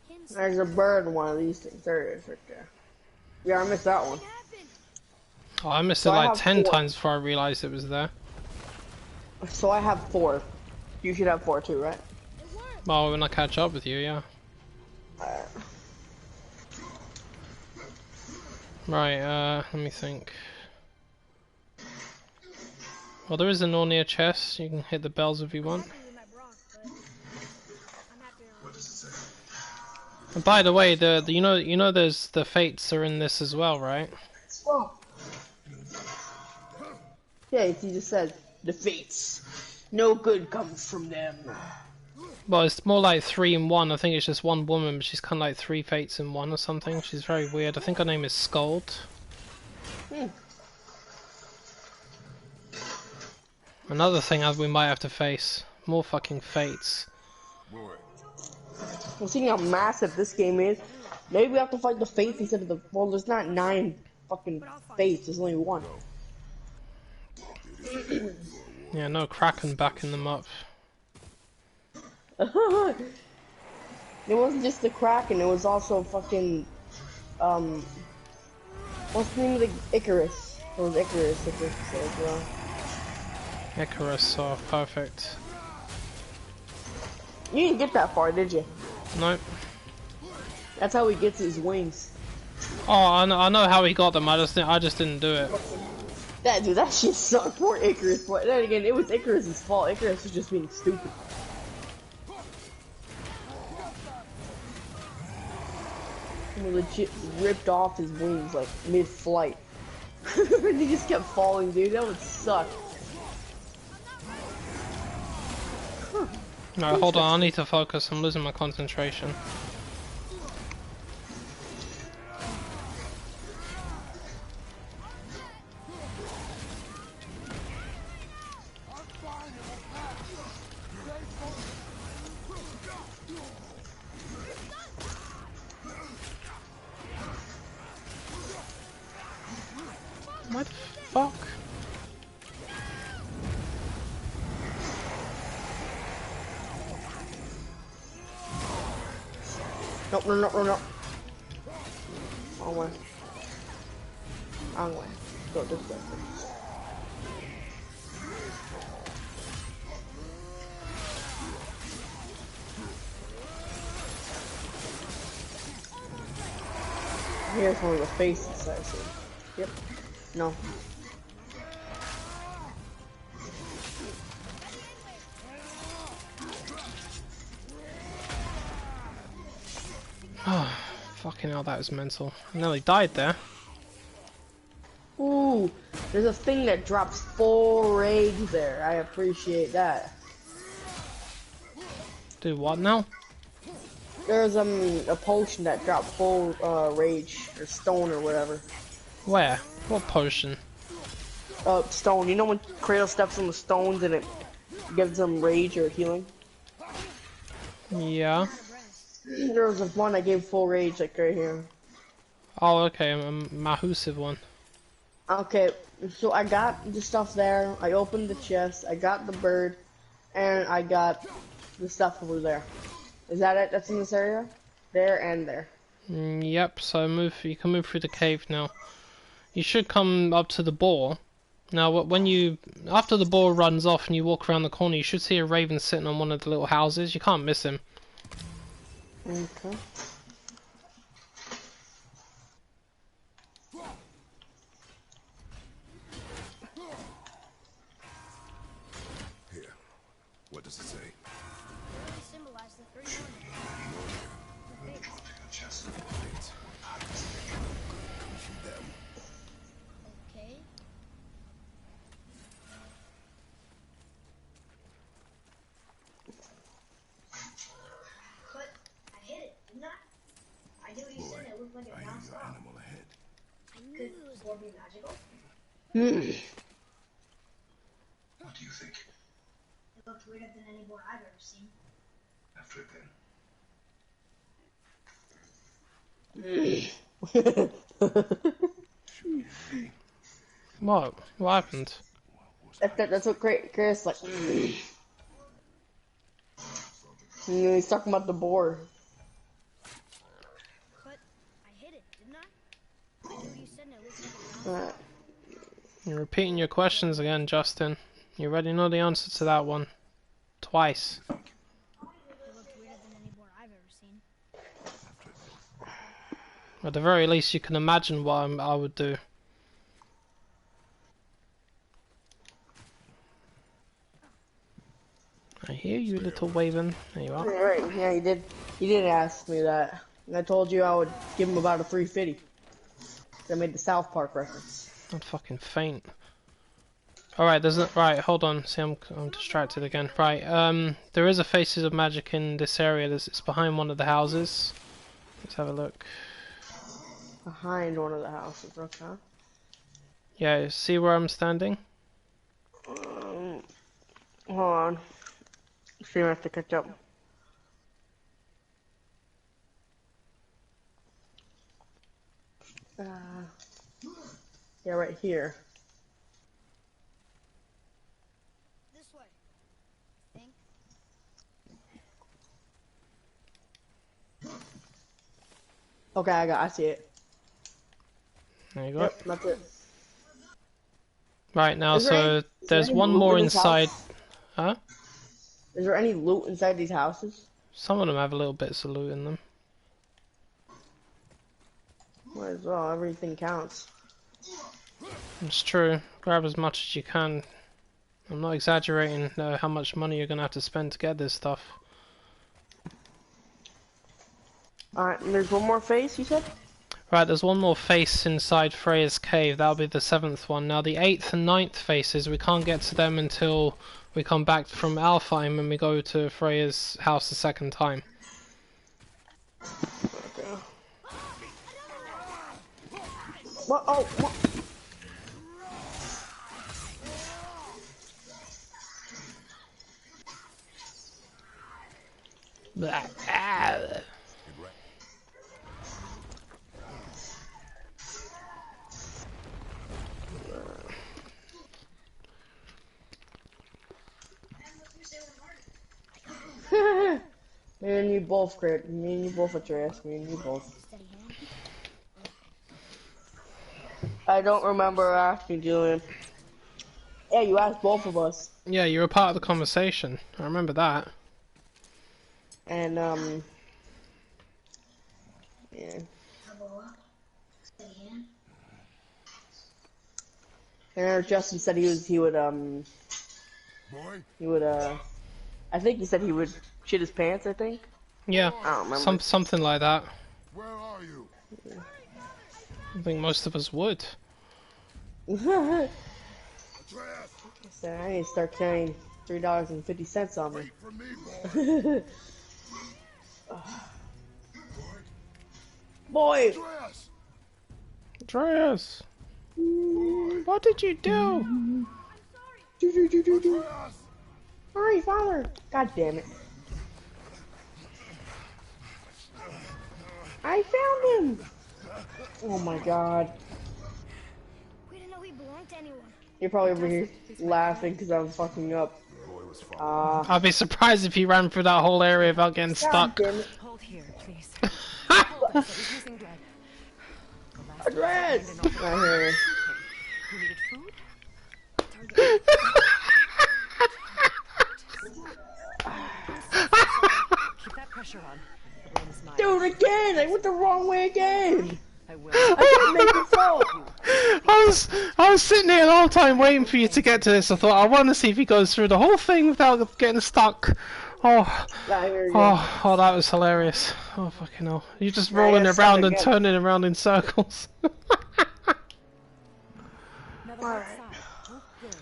Hints. There's a bird in one of these things. There it is, right there. Yeah, I missed that one. What happened? Oh, I missed So it I like have 10 4. times before I realised it was there. So I have 4. You should have 4 too, right? It worked. Well, when I catch up with you, yeah. Right, let me think. Well, there is a Nornir chest. You can hit the bells if you want. Happy with my Brock, but I'm happier. And by the way, the you know there's the fates are in this as well, right? Oh. Yeah, he just says, the fates. No good comes from them. Well, it's more like 3 in 1. I think it's just one woman, but she's kind of like 3 fates in 1 or something. She's very weird. I think her name is Scald. Another thing we might have to face. More fucking fates. I'm seeing how massive this game is. Maybe we have to fight the fates instead of the... Well, there's not 9 fucking fates. There's only 1. Yeah, no Kraken backing them up. It wasn't just the Kraken, it was also fucking, what's the name of the Icarus? It was Icarus as well. Icarus, oh, perfect. You didn't get that far, did you? Nope. That's how he gets his wings. Oh, I know how he got them, I just didn't do it. That shit sucked. Poor Icarus, but then again, it was Icarus' fault. Icarus was just being stupid. He legit ripped off his wings like mid-flight. He just kept falling, dude. That would suck. Huh. No, hold on, I need to focus. I'm losing my concentration. What the fuck? No. Wrong way. Wrong way. Go this way. Here's one of the faces I see. Yep. No. Oh, fucking hell, that was mental. I nearly died there. Ooh, there's a thing that drops full rage there. I appreciate that. Do what now? There's a potion that drops full rage or stone or whatever. Where? What potion? Stone. You know when Kratos steps on the stones and it gives him rage or healing? Yeah. There was one I gave full rage, like right here. Oh, okay, a Mahusive one. Okay, so I got the stuff there. I opened the chest. I got the bird, and I got the stuff over there. Is that it? That's in this area? There and there. Yep. So you can move through the cave now. You should come up to the boar. Now, after the boar runs off and you walk around the corner, you should see a raven sitting on one of the little houses. You can't miss him. Okay. Here. What does it say? Really symbolize the 3 mornings. Wait. Shoot them. Okay. But I hit it, didn't I? I knew you said it looked like I it hear bounced your off. animal ahead. Could the board be magical? What do you think? It looked weirder than any board I've ever seen. After it then. What? What happened? That's what Chris like. He's talking about the boar. But I hit it, didn't I? I knew you said it looked like it bounced off. You're repeating your questions again, Justin. You already know the answer to that one. Twice. It looked weirder than any board I've ever seen. At the very least, you can imagine what I would do. I hear you, little Waven. There you are. Right, yeah, he did. He did ask me that, and I told you I would give him about a 350. I made the South Park reference. I'd fucking faint. Alright, there's a, right, hold on, see I'm distracted again. Right, there is a Faces of Magic in this area, it's behind one of the houses. Let's have a look. Behind one of the houses, okay. Yeah, see where I'm standing? Hold on. See, I have to catch up. Yeah, right here. This way. I think. Okay, I see it. There you go. Yep, that's it. Right, now, Is there so any- there's any one loot more in this inside. house? Huh? Is there any loot inside these houses? Some of them have a little bits of loot in them. Might as well, everything counts. It's true. Grab as much as you can. I'm not exaggerating how much money you're gonna have to spend to get this stuff. Alright, and there's one more face, you said? Right, there's one more face inside Freya's cave. That'll be the 7th one. Now the 8th and 9th faces, we can't get to them until we come back from Alfheim and we go to Freya's house the second time. Okay. What? Oh, what? Blah, ah. Me and you both, Crit. Me and you both at your ass. Me and you both. Steady hand. I don't remember asking Julian. Yeah, you asked both of us. Yeah, you were part of the conversation. I remember that. And, yeah. Steady hand. And Justin said he would, Boy, I think he said he would shit his pants, I think. Yeah, I don't remember. something like that. where are you? I think most of us would. Atreus, So I need to start carrying $3.50 on me. wait for me, boy. Boy! Atreus, Andreas! What did you do? Atreus. Hurry, father! God damn it. I found him! Oh my god. We didn't know he belonged to anyone. You're probably over here laughing because I'm fucking up. I'd be surprised if he ran through that whole area without getting God stuck. damn it. Hold here, please. Hold on, he's using blood. The last Address! time Right here. who needed food? Keep that pressure on. The room is mine. Dude, again! I went the wrong way again! I will. I didn't make it so! I was sitting here the whole time waiting for you to get to this. I thought I want to see if he goes through the whole thing without getting stuck. Oh, Right, here you go. oh, that was hilarious. Oh fucking hell! You're just Right, rolling that's around something and again. turning around in circles. Another right side. Oh, good.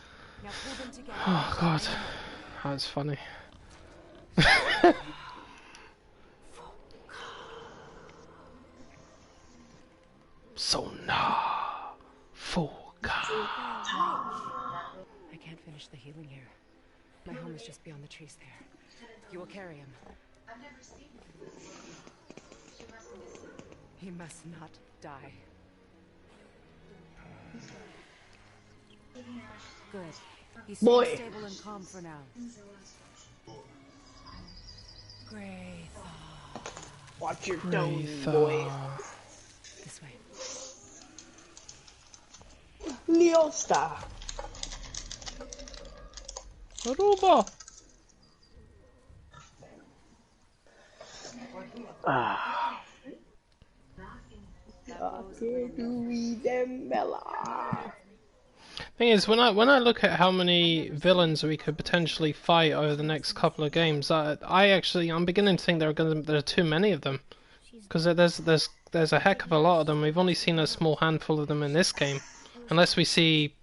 Now pull them together. Oh god, that was funny. Sonar, Fuka. I can't finish the healing here. My home is just beyond the trees there. You will carry him. I've never seen her. She must be asleep. He must not die. Good. He seems Boy. stable and calm for now. Great. Watch your tone, Retha. boy. This way. Leosta. Aruba. Ah. Dembella. Thing is, when I look at how many villains we could potentially fight over the next couple of games, I'm beginning to think there are too many of them, because there's a heck of a lot of them. We've only seen a small handful of them in this game, unless we see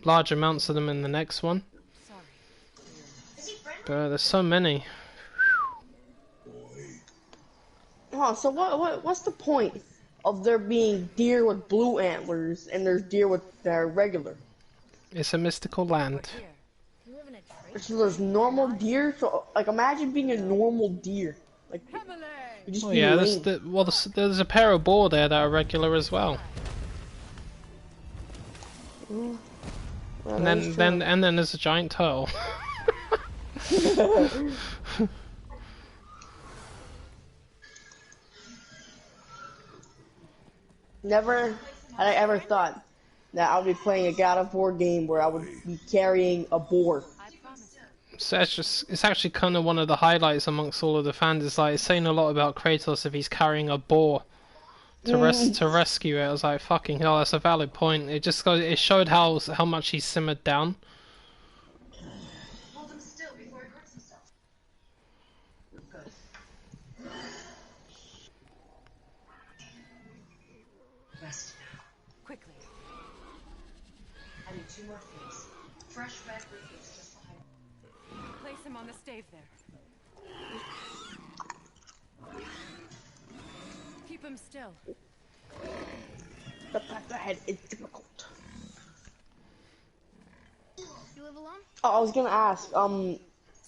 large amounts of them in the next one. But there's so many. Oh, so what's the point of there being deer with blue antlers and there's deer with regular? It's a mystical land. You live in a tree? So there's normal deer. So like, imagine being a normal deer. Like, you just Oh be yeah, lame. there's a pair of boar there that are regular as well. Well, And that's then true. there's a giant turtle. Never had I ever thought that I would be playing a God of War game where I would be carrying a boar. So it's actually kind of one of the highlights amongst all of the fans. It's like it's saying a lot about Kratos if he's carrying a boar to rescue it. I was like, fucking hell, that's a valid point. It just it showed how much he simmered down. Hold him still before he hurts himself. Good. Rest now. Quickly. I need 2 more things. Fresh red leaves just behind. Place him on the stave there. Keep him still. The path ahead is difficult. You live alone? Oh, I was gonna ask,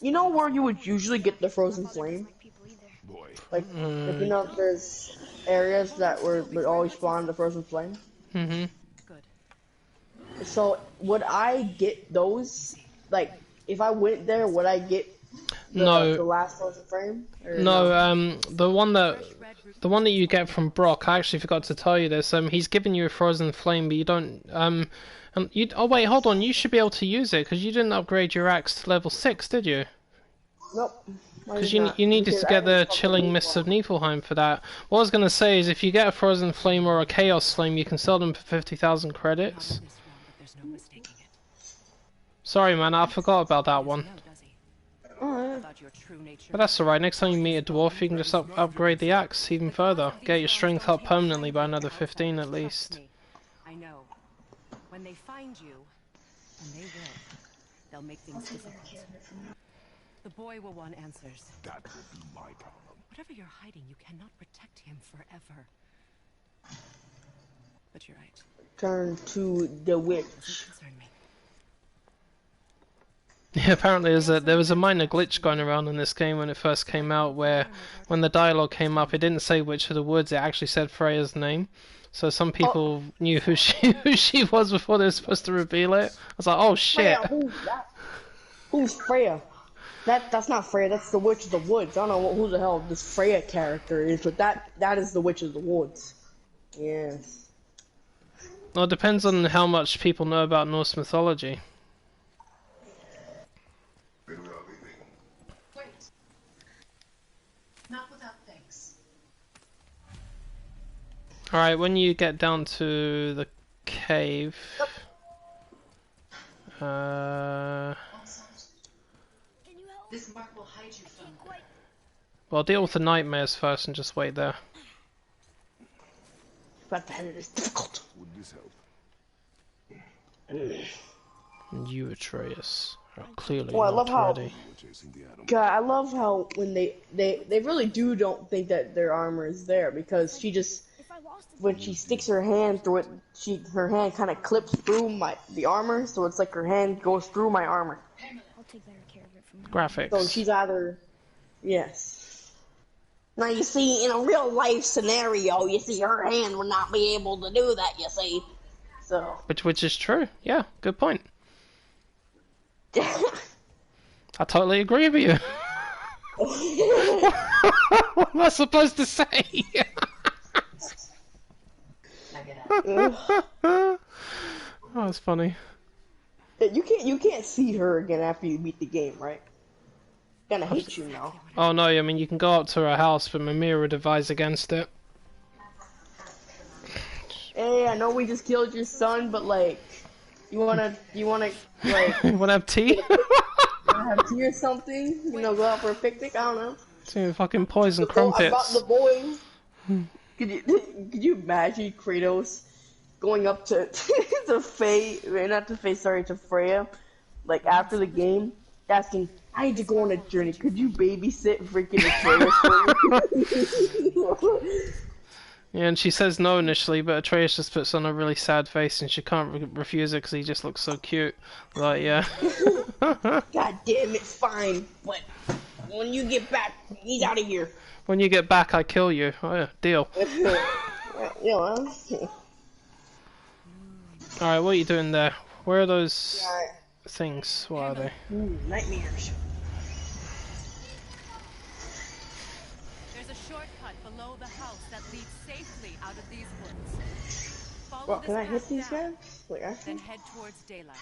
you know where you would usually get the frozen flame? Like people either. Boy, Like you know, there's areas that would always spawn the frozen flame. Mm-hmm. Good. So would I get those? Like, if I went there, would I get the last frozen flame? Or No, the one that you get from Brock, I actually forgot to tell you this. He's given you a frozen flame, but you don't. Oh wait, hold on. You should be able to use it because you didn't upgrade your axe to level 6, did you? Nope. Because you needed to get the chilling mists of Niflheim for that. What I was gonna say is, if you get a frozen flame or a chaos flame, you can sell them for 50,000 credits. This round, but there's no mistaking it. Sorry, man, I forgot about that one. No, does he? Alright. About your true nature. But that's alright. Next time you meet a dwarf, you can just upgrade the axe even further. Get your strength up permanently by another 15 at least. Trust me. I know. When they find you, and they will, they'll make things difficult. The boy will want answers. that will be my problem. Whatever you're hiding, you cannot protect him forever. But you're right. Turn to the witch. Doesn't concern me. Yeah, apparently there was a minor glitch going around in this game when it first came out, where when the dialogue came up, it didn't say Witch of the Woods, it actually said Freya's name. So some people knew who she was before they were supposed to reveal it. I was like, oh shit. Freya, who's that? Who's Freya? That's not Freya, that's the Witch of the Woods. I don't know who the hell this Freya character is, but that is the Witch of the Woods. Yes. Well, it depends on how much people know about Norse mythology. Wait. Not without thanks. Alright, when you get down to the cave... Also, Can you help? this mark will hide you from Quite. Well, deal with the nightmares first and just wait there. But that is difficult. Would this help? And you, Atreus, are clearly Well, I love not how- ready. We're chasing the atom. God, I love how when they really don't think that their armor is there, because she just, If I lost it, when she sticks her hand through it, her hand kind of clips through the armor, so it's like her hand goes through my armor. I'll take better care of it from now. Graphics. So she's either, yes. Now you see, in a real life scenario, you see her hand would not be able to do that. You see, so. Which is true. Yeah, good point. I totally agree with you. What am I supposed to say? Now get out. Oh, that's funny. You can't see her again after you beat the game, right? Gonna hate you now. Oh no, I mean you can go up to her house, but Mimir would advise against it. Hey, I know we just killed your son, but like, you wanna like You wanna have tea? have tea or something? You know, go out for a picnic. I don't know. Some fucking poison I brought crumpets. the boys. Could you imagine Kratos going up to to Faye, not to Faye, sorry, to Freya, like after the game, asking, "I need to go on a journey. Could you babysit freaking Atreus for me?" Yeah, and she says no initially, but Atreus just puts on a really sad face, and she can't refuse it because he just looks so cute. Like, yeah. God damn it, fine, but when you get back, he's out of here. When you get back, I kill you. Oh yeah, deal. Alright, what are you doing there? Where are those things? What are they? Nightmares. There's a shortcut below the house that leads safely out of these woods. Follow Well, this can I hit path these down, guys? Wait, then head towards daylight.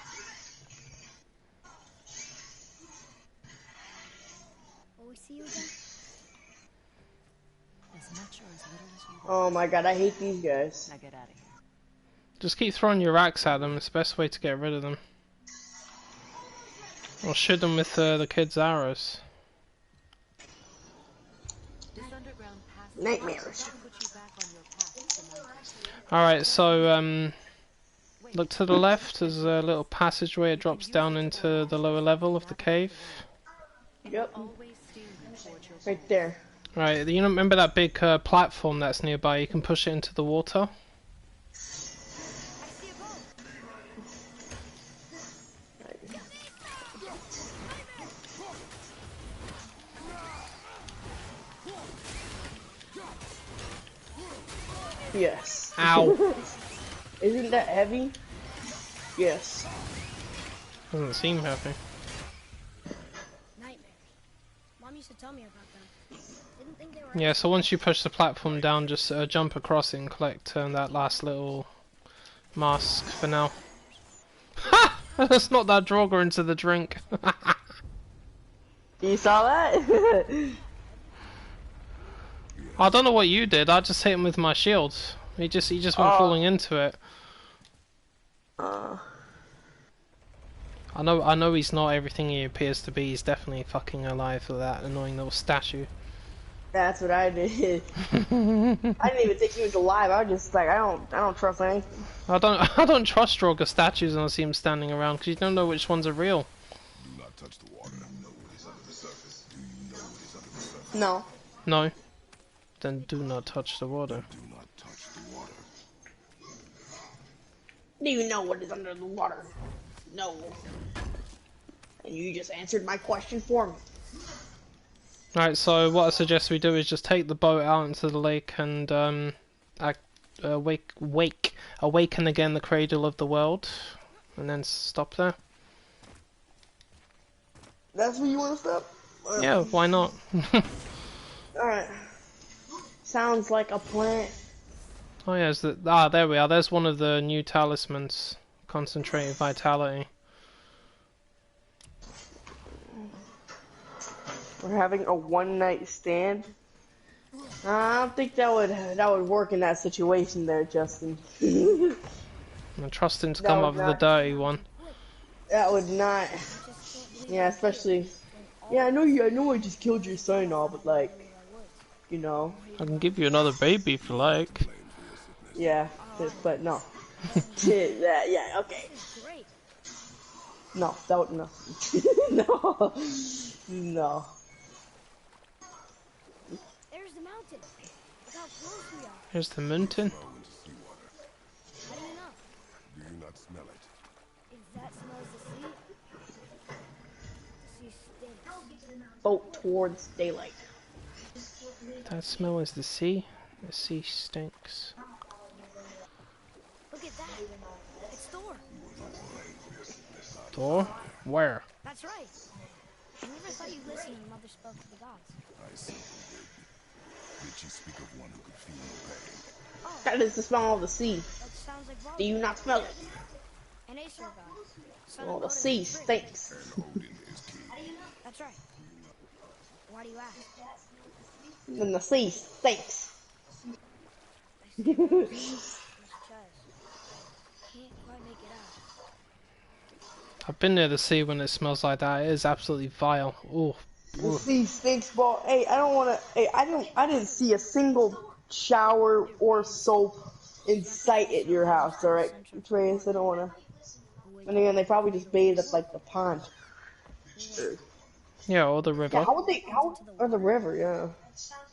Will we see you again? As much or as little as you want. Oh my god, I hate these guys. Now get out of here. Just keep throwing your axe at them. It's the best way to get rid of them. Or shoot them with the kids' arrows. This underground path Nightmares. will put you back on your path to mountains. Alright, so look to the left. There's a little passageway. It drops down into the lower level of the cave. Yep, Always steer you towards your right there. Right, you know, remember that big platform that's nearby? You can push it into the water. Yes. Ow! Isn't that heavy? Yes. Doesn't seem heavy. Nightmares. Mom used to tell me about them. Didn't think they were. Yeah, so once you push the platform down, just jump across it and collect that last little mask for now. Ha! Let's knock that Draugr into the drink. You saw that? I don't know what you did. I just hit him with my shield. He just went falling into it. I know he's not everything he appears to be. He's definitely fucking alive for that annoying little statue. That's what I did. I didn't even think he was alive. I was just like, I don't trust anything. I don't trust Draugr statues when I see him standing around because you don't know which ones are real. Do not touch the water. Know what is under the surface. Do you know what is under the surface? No. No. Then do not touch the water. Do not touch the water. Do you know what is under the water? No. And you just answered my question for me. Alright, so what I suggest we do is just take the boat out into the lake and awaken again the cradle of the world, and then stop there. That's where you want to stop? Yeah, why not? Alright. Sounds like a plan. Oh yeah, there we are. There's one of the new talismans. Concentrated vitality. We're having a one-night stand. I don't think that would work in that situation there, Justin. I'm trusting to come up with the dirty one. That would not. Yeah, especially. Yeah, I know I just killed your son and all, but like, you know. I can give you another baby if you like. Yeah, but no. Yeah, okay. No, that would no. No. No. There's the mountain. Look how close we are. Here's the mountain. Go into seawater. How do you know? Do you not smell it? If that smells the sea stinks. Boat towards daylight. That smell is the sea. The sea stinks. Look at that. It's Thor. Thor? Where? That's right. I never thought you'd listen when Mother spoke to the gods. I simply did. Did she speak of one who could feel no pain? That is the smell of the sea. That sounds like Rob. Do you not smell it? An Aesir god. Son Well, of the Odin sea and Frigg. stinks. And Odin is king. That's right. Why do you ask? And the sea stinks. This chest. Can't quite make it out. I've been near the sea when it smells like that. It is absolutely vile. Ooh. The sea stinks, ball. Hey, I don't want to. Hey, I didn't see a single shower or soap incite at your house, alright, Atreus? I don't wanna. And again, they probably just bathe at like the pond. Yeah, or the Yeah, river. how would they? How or the river? Yeah.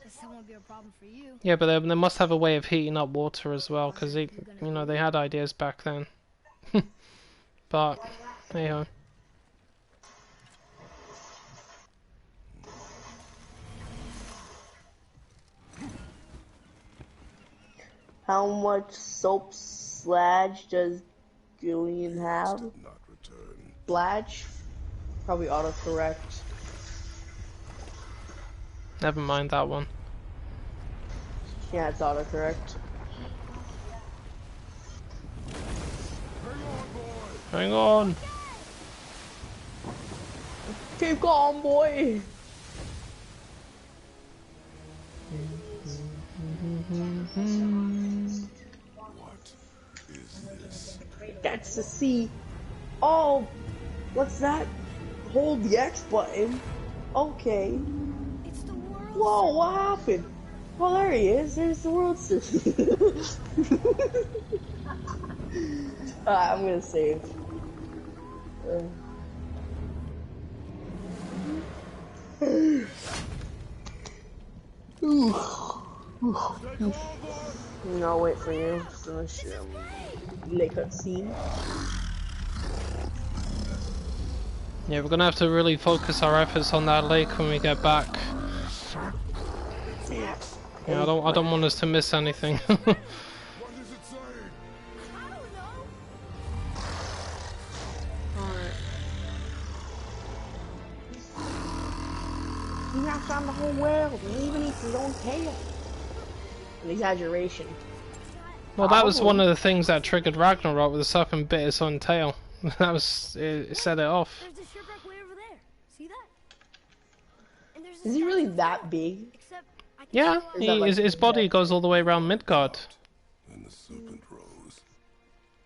Guess that won't be a problem for you. Yeah, but they must have a way of heating up water as well, because they had ideas back then. But hey ho. How much soap sludge does Julian have? Did not return. Sludge? Probably autocorrect. Never mind that one. Yeah, it's autocorrect. Hang on. Keep calm, boy. What is this? That's the C. Oh, what's that? Hold the X button. Okay. It's the world. Whoa, what happened? Oh, there he is. There's the world system. I'm gonna save. No, wait for you. Finish lake cutscene. Yeah, we're gonna have to really focus our efforts on that lake when we get back. Yeah. Yeah, I don't want us to miss anything. What does it say? I don't know. Alright. He knocks on the whole world and even eats his own tail. An exaggeration. Well, that was one of the things that triggered Ragnarok, with the serpent bit its own tail. That was it set it off. There's a shipwreck way over there. See that? And there's Is he really that big? Except I can Yeah, see a lot of- his body goes all the way around Midgard. And the serpent rose.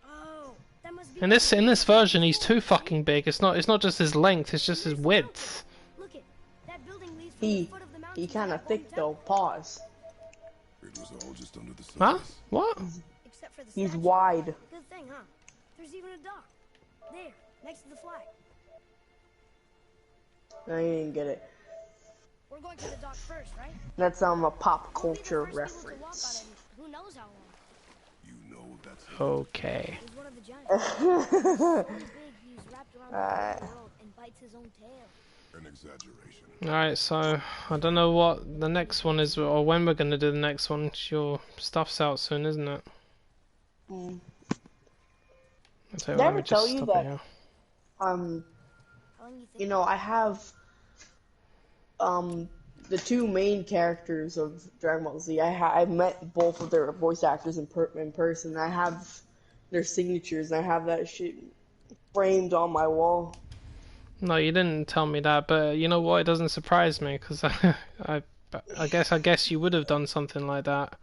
Oh, that must be. In this version, he's too fucking big. It's not just his length; it's just his width. Look it. That building leads from the He foot of the mountain to kind that of thick one though. temple. Pause. It was all just under the surface. Huh? What? Except for the He's statue. wide. Good thing, huh? There's even a dock. There, next to the flag. No, you didn't get it. We're going to the dock first, right? That's a pop We'll be the culture first people to walk on reference. it in who knows how long. You know that's Okay. He's one of the giants. So big he's wrapped around the whole world and bites his own tail. an exaggeration. Alright, so I don't know what the next one is, or when we're gonna do the next one. Your stuff's out soon, isn't it? Mm. I'll tell Did I let ever me tell just you stop that- it here. How long you think? You know, I have the two main characters of Dragon Ball Z. I met both of their voice actors in person. I have their signatures. I have that shit framed on my wall. No, you didn't tell me that, but you know what? It doesn't surprise me, because I guess you would have done something like that.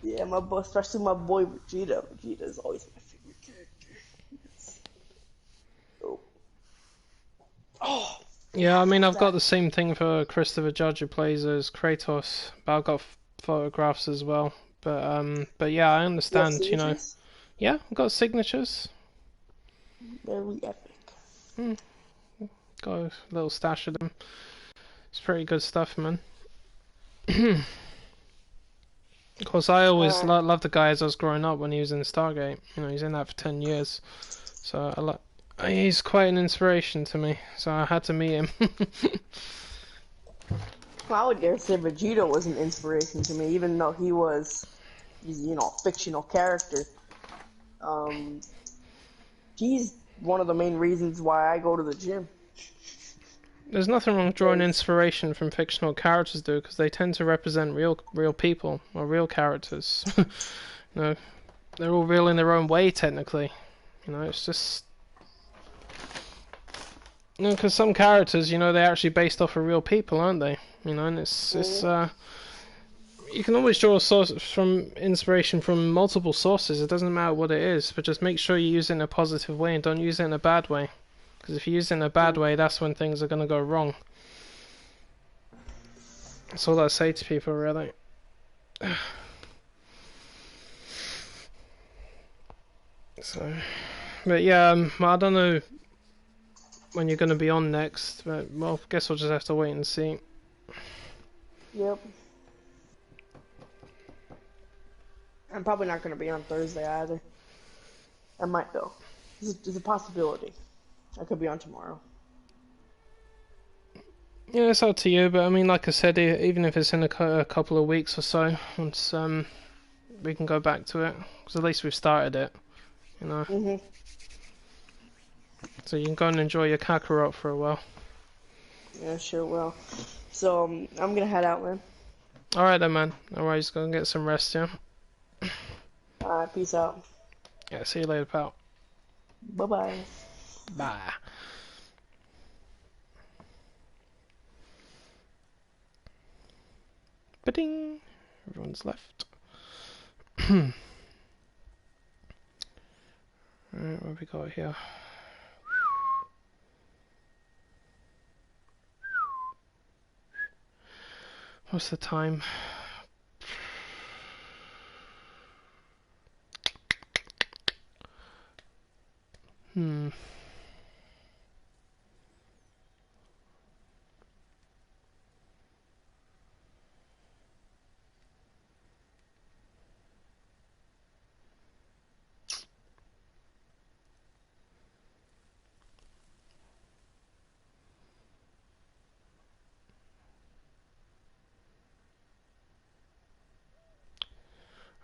Yeah, my boy, especially my boy Vegeta. Vegeta is always my favorite character. Oh. Yeah, I mean, I've got the same thing for Christopher Judge, who plays as Kratos, but I've got photographs as well. But yeah, I understand. You know, yeah, I've got signatures. Very epic. Got a little stash of them. It's pretty good stuff, man. Of course, I always loved the guy as I was growing up when he was in Stargate. You know, he's in that for 10 years. So he's quite an inspiration to me. So I had to meet him. Well, I would dare say Vegeta was an inspiration to me, even though he's you know, a fictional character. He's one of the main reasons why I go to the gym. There's nothing wrong with drawing inspiration from fictional characters, though, because they tend to represent real people, or real characters. You know, they're all real in their own way, technically. You know, it's just... You know, because some characters, you know, they're actually based off of real people, aren't they? You know, and it's you can always draw a source from inspiration from multiple sources. It doesn't matter what it is, but just make sure you use it in a positive way and don't use it in a bad way. Because if you use it in a bad way, that's when things are going to go wrong. That's all I say to people, really. So, but yeah, I don't know when you're going to be on next, but well, I guess we'll just have to wait and see. Yep. I'm probably not going to be on Thursday either. I might though. There's a possibility. I could be on tomorrow. Yeah, it's up to you, but I mean, like I said, even if it's in a couple of weeks or so, once we can go back to it, because at least we've started it, you know. Mhm. So you can go and enjoy your Kakarot for a while. Yeah, sure will. So I'm gonna head out, man. Alright then, man. No worries, go and get some rest, yeah? Alright, peace out. Yeah, see you later, pal. Bye bye. Bye. Ba-ding! Everyone's left. Alright, what have we got here? What's the time?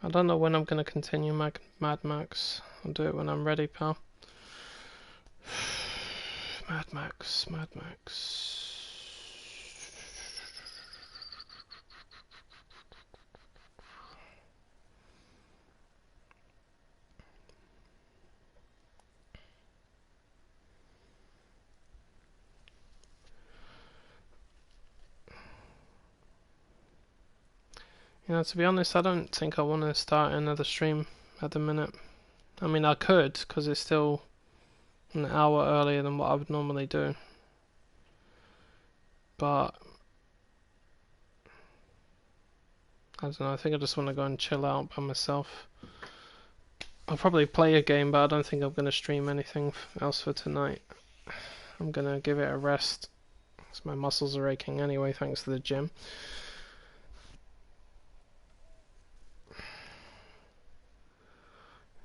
I don't know when I'm going to continue Mad Max. I'll do it when I'm ready, pal. Mad Max, Mad Max. You know, to be honest, I don't think I want to start another stream at the minute. I mean, I could, because it's still an hour earlier than what I would normally do. But I don't know, I think I just want to go and chill out by myself. I'll probably play a game, but I don't think I'm going to stream anything else for tonight. I'm going to give it a rest, because my muscles are aching anyway, thanks to the gym.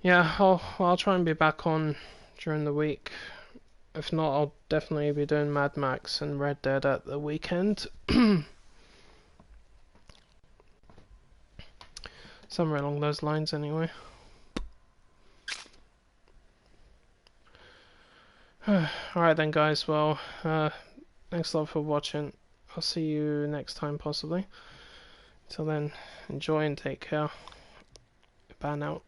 Yeah, I'll try and be back on during the week. If not, I'll definitely be doing Mad Max and Red Dead at the weekend. Somewhere along those lines anyway. Alright then guys, well, thanks a lot for watching. I'll see you next time possibly. Till then, enjoy and take care. Ban out.